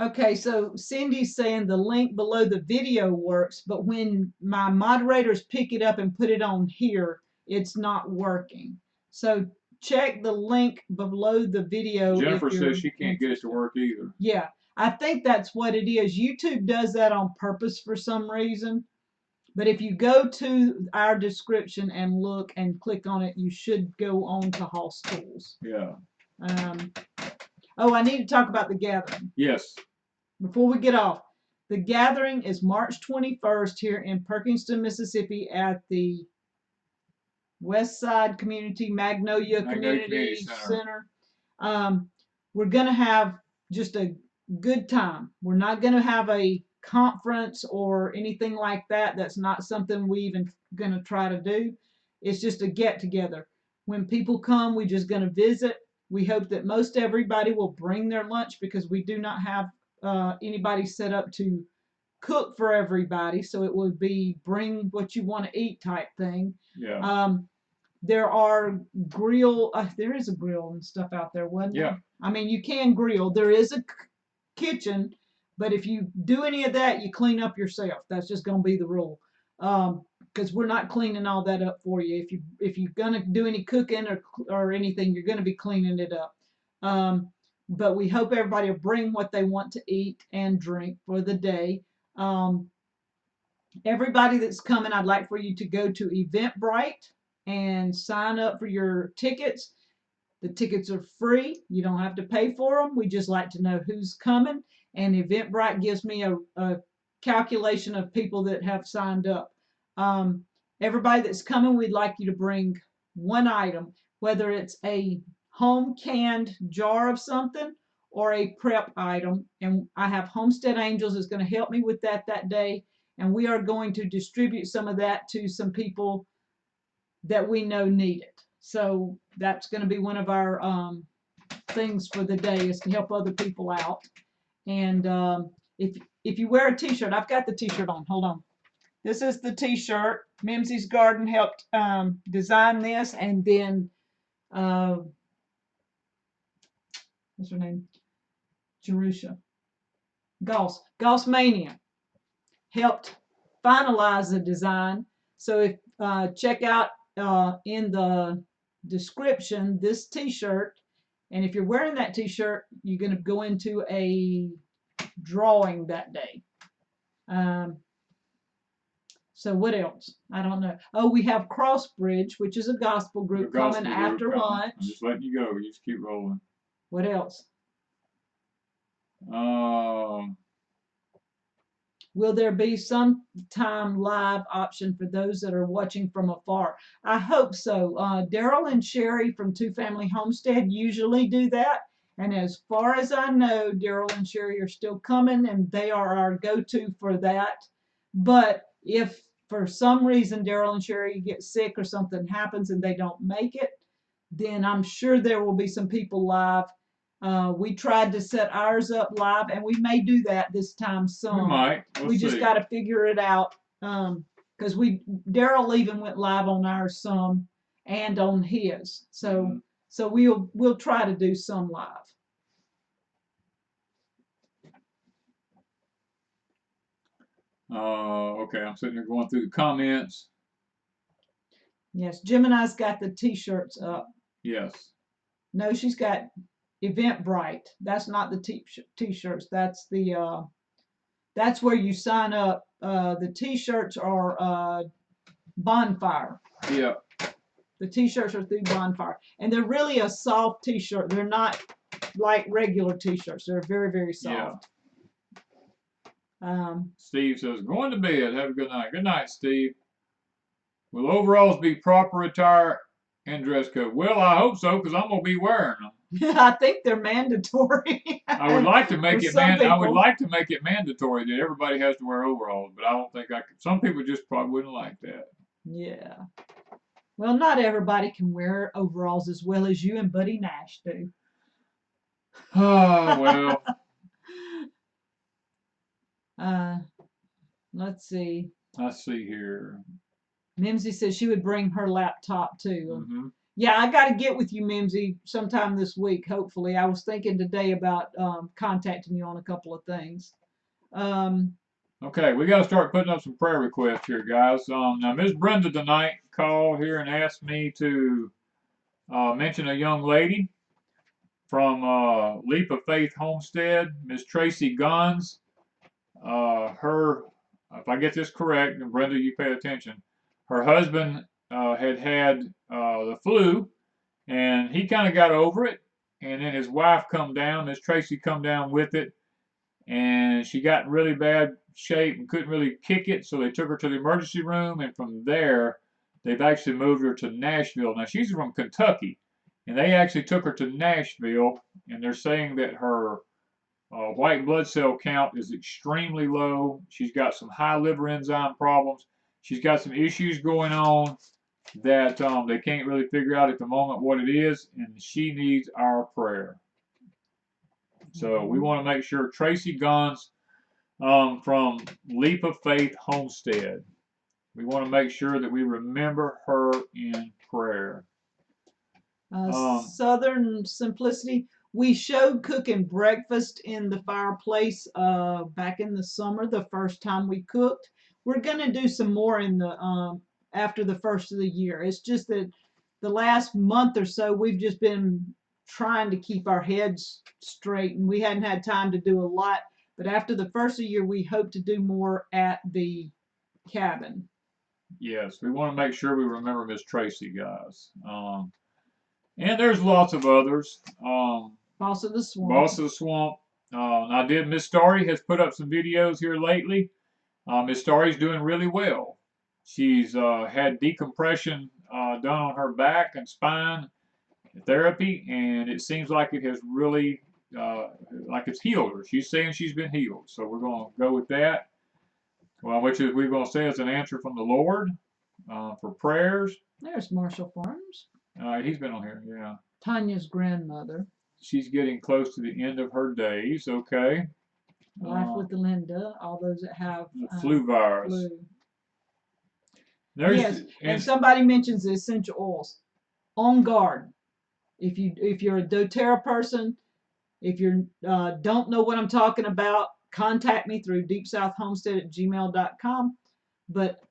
Okay, so Cindy's saying the link below the video works, but when my moderators pick it up and put it on here, it's not working. So check the link below the video Jennifer if you're says she can't get it to work either. Yeah, I think that's what it is. YouTube does that on purpose for some reason. But if you go to our description and look and click on it, you should go on to Hoss Tools. Yeah. Oh, I need to talk about the gathering. Yes. Before we get off, the gathering is March 21st here in Perkinston, Mississippi at the West Side Magnolia Community Center. We're going to have just a good time. We're not going to have a conference or anything like that. That's not something we even going to try to do. It's just a get together. When people come, we're just going to visit. We hope that most everybody will bring their lunch because we do not have anybody set up to cook for everybody. So it would be bring what you want to eat type thing. Yeah. There are there is a grill and stuff out there, wasn't there? Yeah. I mean, you can grill. There is a kitchen, but if you do any of that, you clean up yourself. That's just going to be the rule. Because we're not cleaning all that up for you. If you're going to do any cooking or anything, you're going to be cleaning it up. But we hope everybody will bring what they want to eat and drink for the day. Everybody that's coming, I'd like for you to go to Eventbrite and sign up for your tickets. The tickets are free. You don't have to pay for them. We just like to know who's coming. And Eventbrite gives me a calculation of people that have signed up. Everybody that's coming, we'd like you to bring one item, whether it's a home canned jar of something or a prep item. And I have Homestead Angels is going to help me with that day. And we are going to distribute some of that to some people that we know need it. So that's going to be one of our things for the day, is to help other people out. And if you wear a t-shirt, I've got the t-shirt on. Hold on. This is the t-shirt. Mimsy's Garden helped design this, and then what's her name? Jerusha. Goss Mania helped finalize the design. So if check out in the description this t-shirt, and if you're wearing that t-shirt, you're going to go into a drawing that day. So what else? I don't know. Oh, we have Crossbridge, which is a gospel group coming after lunch. I'm just letting you go. You just keep rolling. What else? Will there be some time live option for those that are watching from afar? I hope so. Daryl and Sherry from Two Family Homestead usually do that. And as far as I know, Daryl and Sherry are still coming, and they are our go-to for that. But if for some reason Daryl and Sherry get sick or something happens and they don't make it, then I'm sure there will be some people live. We tried to set ours up live, and we may do that this time some. We might. We just got to figure it out. Because Daryl even went live on ours some and on his. So so we'll try to do some live. Okay, I'm sitting there going through the comments. Yes, Gemini's got the t-shirts up. Yes. No, she's got Eventbrite. That's not the t-shirts. That's the that's where you sign up. The t-shirts are Bonfire. Yeah. The t-shirts are through Bonfire, and they're really a soft t-shirt. They're not like regular t-shirts. They're very, very soft. Yeah. Steve says, going to bed. Have a good night. Good night, Steve. Will overalls be proper attire and dress code? Well, I hope so, because I'm going to be wearing them. I think they're mandatory. I would like to make it I would like to make it mandatory that everybody has to wear overalls, but I don't think I could. Some people just probably wouldn't like that. Yeah. Well, not everybody can wear overalls as well as you and Buddy Nash do. Oh, well. Let's see. Let's see here. Mimsy says she would bring her laptop too. Mm-hmm. Yeah, I got to get with you, Mimsy, sometime this week, hopefully. I was thinking today about contacting you on a couple of things. Okay, we got to start putting up some prayer requests here, guys. Now, Miss Brenda tonight called here and asked me to mention a young lady from Leap of Faith Homestead, Miss Tracy Guns. Her, if I get this correct, and Brenda, you pay attention, her husband had the flu, and he kind of got over it, and then his wife come down, Miss Tracy come down with it, and she got in really bad shape and couldn't really kick it, so they took her to the emergency room, and from there, they've actually moved her to Nashville. Now, she's from Kentucky, and they actually took her to Nashville, and they're saying that her white blood cell count is extremely low. She's got some high liver enzyme problems. She's got some issues going on that they can't really figure out at the moment what it is, and she needs our prayer. So we want to make sure Tracy Guns from Leap of Faith Homestead. We want to make sure that we remember her in prayer. Southern Simplicity. We showed cooking breakfast in the fireplace back in the summer, the first time we cooked. We're gonna do some more in the after the first of the year. It's just that the last month or so we've just been trying to keep our heads straight, and we hadn't had time to do a lot. But after the first of the year, we hope to do more at the cabin. Yes, we want to make sure we remember Miss Tracy, guys. And there's lots of others. Boss of the Swamp. Boss of the Swamp. Miss Starry has put up some videos here lately. Miss Starry's doing really well. She's had decompression done on her back and spine therapy, and it seems like it has really, like it's healed her. She's saying she's been healed. So we're going to go with that. Well, which is we're going to say is an answer from the Lord for prayers. There's Marshall Farms. He's been on here, yeah. Tanya's grandmother. She's getting close to the end of her days. Okay. Life with Linda. All those that have the flu virus. Flu. There's, yes, and somebody mentions the essential oils. On guard. If you're a DoTerra person, if you don't know what I'm talking about, contact me through deepsouthhomestead@gmail.com. But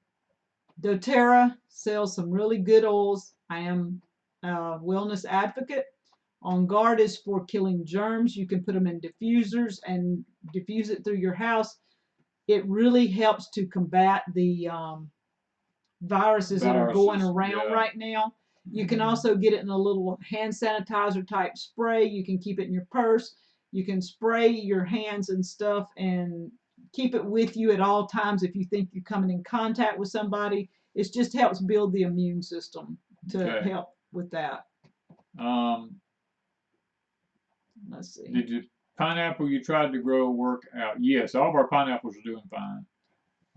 DoTerra sells some really good oils. I am a wellness advocate. On Guard is for killing germs. You can put them in diffusers and diffuse it through your house. It really helps to combat the viruses that are going around right now. You can also get it in a little hand sanitizer type spray. You can keep it in your purse. You can spray your hands and stuff and keep it with you at all times if you think you're coming in contact with somebody. It just helps build the immune system to help with that. Let's see. Did you pineapple you tried to grow work out? Yes, all of our pineapples are doing fine.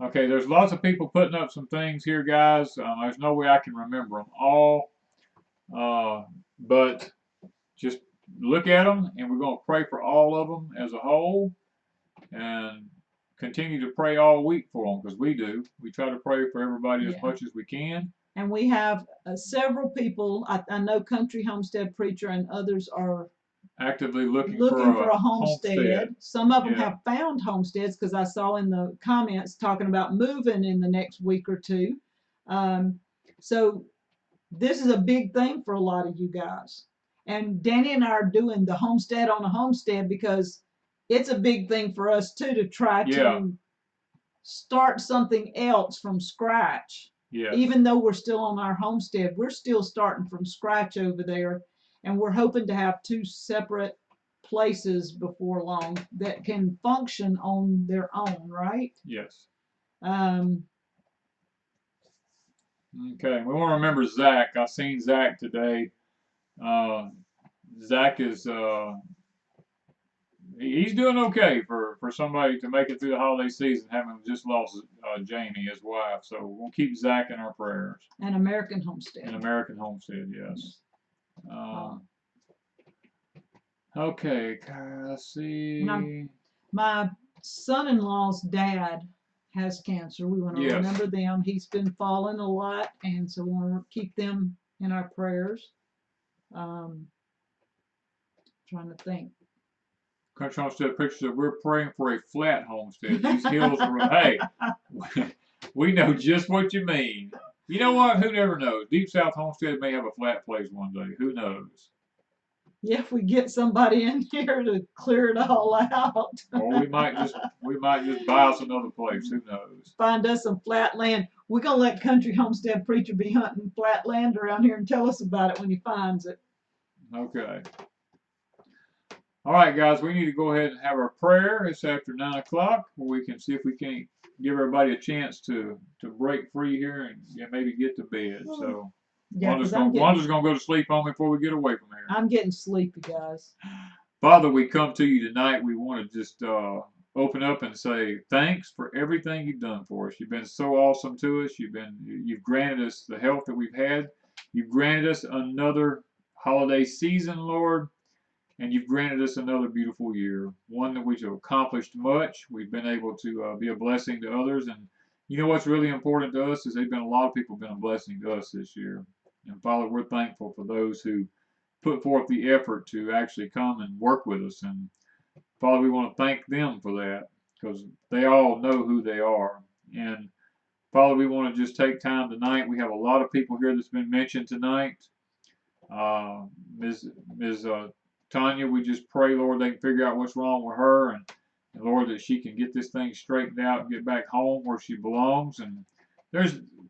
Okay, there's lots of people putting up some things here, guys. There's no way I can remember them all. But just look at them, and we're going to pray for all of them as a whole, and continue to pray all week for them, because we do. We try to pray for everybody as much as we can. And we have several people. I know Country Homestead Preacher and others are actively looking for a homestead. Some of them have found homesteads, because I saw in the comments talking about moving in the next week or two. So this is a big thing for a lot of you guys. And Danny and I are doing the homestead on a homestead because it's a big thing for us too, to try to start something else from scratch. Even though we're still on our homestead, we're still starting from scratch over there. And we're hoping to have 2 separate places before long that can function on their own, right? Yes. Okay, we want to remember Zach. I seen Zach today. Zach is he's doing okay for somebody to make it through the holiday season, having just lost Jamie, his wife. So we'll keep Zach in our prayers. And American Homestead. And American Homestead, yes. Okay, let's see. My son-in-law's dad has cancer. We want to remember them. He's been falling a lot, and so we want to keep them in our prayers. Trying to think. Country Homestead Pictures said we're praying for a flat homestead. These hills are hey, we know just what you mean. You know what? Who never knows? Deep South Homestead may have a flat place one day. Who knows? Yeah, if we get somebody in here to clear it all out. Or we might just buy us another place. Who knows? Find us some flat land. We're gonna let Country Homestead Preacher be hunting flat land around here and tell us about it when he finds it. Okay. All right, guys, we need to go ahead and have our prayer. It's after 9 o'clock, where we can see if we can't give everybody a chance to break free here and maybe get to bed. So Yeah, Wanda's gonna go to sleep on me before we get away from here. I'm getting sleepy, guys. Father, we come to you tonight. We want to just open up and say thanks for everything you've done for us. You've been so awesome to us. You've granted us the health that we've had. You've granted us another holiday season, Lord, and you've granted us another beautiful year, one that we've accomplished much. We've been able to be a blessing to others, and you know what's really important to us is a lot of people have been a blessing to us this year. And Father, we're thankful for those who put forth the effort to actually come and work with us. And Father, we want to thank them for that because they all know who they are. And Father, we want to just take time tonight. We have a lot of people here that's been mentioned tonight. Ms. Tanya, we just pray, Lord, they can figure out what's wrong with her, and Lord, that she can get this thing straightened out and get back home where she belongs. And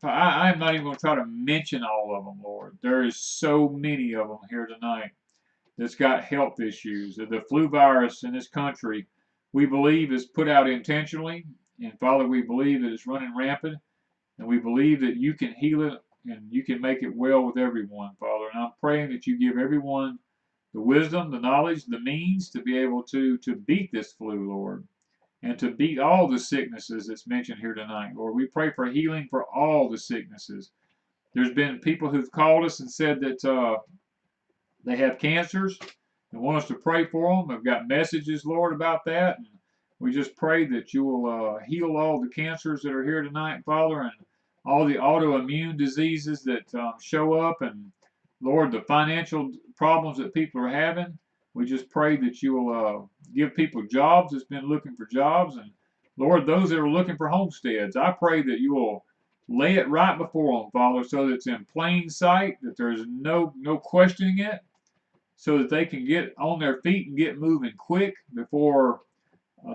I'm not even going to try to mention all of them, Lord. There is so many of them here tonight that's got health issues. The flu virus in this country, we believe, is put out intentionally. And Father, we believe that it's running rampant. And we believe that you can heal it and you can make it well with everyone, Father. And I'm praying that you give everyone the wisdom, the knowledge, the means to be able to beat this flu, Lord, and to beat all the sicknesses that's mentioned here tonight, Lord. We pray for healing for all the sicknesses. There's been people who've called us and said that they have cancers and want us to pray for them. I've got messages, Lord, about that. And we just pray that you will heal all the cancers that are here tonight, Father, and all the autoimmune diseases that show up, and Lord, the financial problems that people are having. We just pray that you will give people jobs that's been looking for jobs, and Lord, those that are looking for homesteads, I pray that you will lay it right before them, Father, so that it's in plain sight, that there's no questioning it, so that they can get on their feet and get moving quick before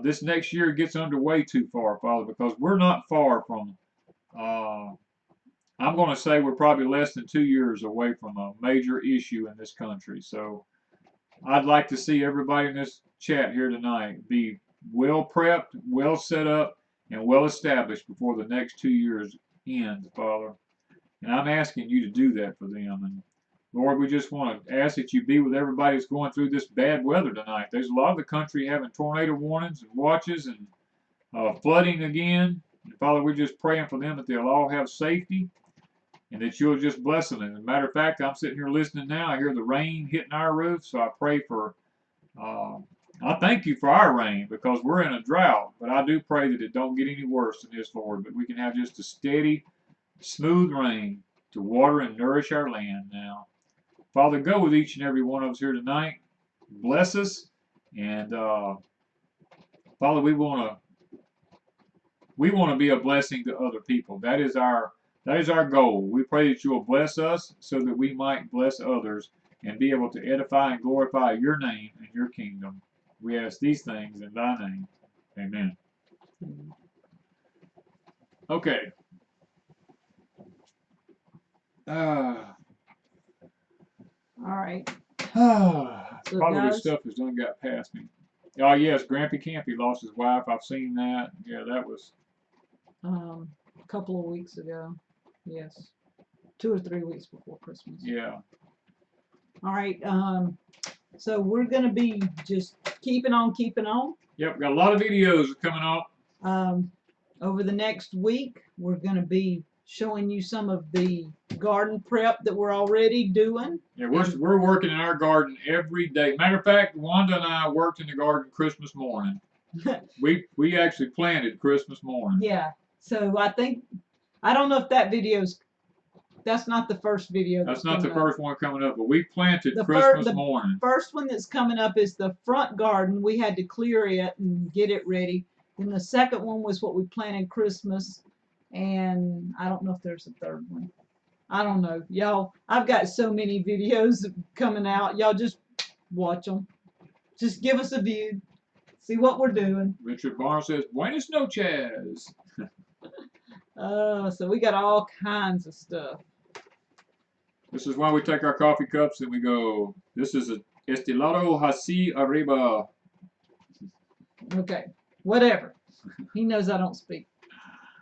this next year gets underway too far, Father, because we're not far from, I'm going to say we're probably less than 2 years away from a major issue in this country. So I'd like to see everybody in this chat here tonight be well prepped, well set up, and well established before the next 2 years end, Father. And I'm asking you to do that for them. And Lord, we just want to ask that you be with everybody that's going through this bad weather tonight. There's a lot of the country having tornado warnings and watches and flooding again. And Father, we're just praying for them that they'll all have safety and that you'll just bless them. And as a matter of fact, I'm sitting here listening now. I hear the rain hitting our roof, so I pray for, I thank you for our rain because we're in a drought. But I do pray that it don't get any worse than this, Lord. But we can have just a steady, smooth rain to water and nourish our land now. Father, go with each and every one of us here tonight. Bless us. And Father, we want to be a blessing to other people. That is our goal. We pray that you will bless us so that we might bless others and be able to edify and glorify your name and your kingdom. We ask these things in thy name. Amen. Okay. All right. Probably this stuff has done got past me. Oh yes, Grampy Campy lost his wife. I've seen that. Yeah, that was a couple of weeks ago. Yes, 2 or 3 weeks before Christmas. Yeah. All right. So we're gonna be just keeping on. Yep, got a lot of videos coming up. Over the next week, we're gonna be showing you some of the garden prep that we're already doing. Yeah, we're working in our garden every day. Matter of fact, Wanda and I worked in the garden Christmas morning. we actually planted Christmas morning. Yeah. So I don't know if that's not the first video. That's not the first one coming up, but we planted Christmas morning. The first one that's coming up is the front garden. We had to clear it and get it ready. Then the second one was what we planted Christmas and I don't know if there's a third one. I don't know, y'all. I've got so many videos coming out. Y'all just watch them. Just give us a view. See what we're doing. Richard Barnes says, Buenas noches. So we got all kinds of stuff. This is why we take our coffee cups and we go, this is a Estilado Hasi Arriba. Okay, whatever. He knows I don't speak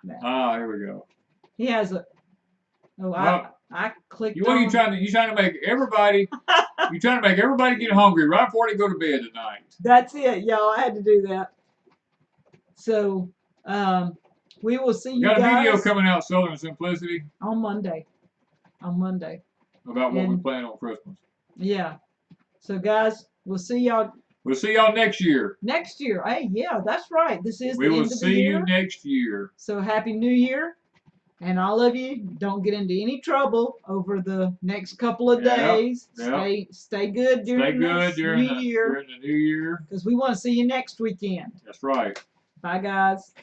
that. Ah, here we go. He has a. Oh, I clicked. You trying to make everybody? You trying to make everybody get hungry right before they go to bed tonight? That's it, y'all. I had to do that. So, we will see you guys. Got a video coming out, Southern Simplicity, on Monday. On Monday. About what we plan on Christmas. Yeah. So, guys, we'll see y'all. We'll see y'all next year. Next year. Hey, yeah, that's right. This is the end of the year. We will see you next year. So, Happy New Year. And all of you, don't get into any trouble over the next couple of days. Yep. Stay good during the New Year. During the New Year. Because we want to see you next weekend. That's right. Bye, guys.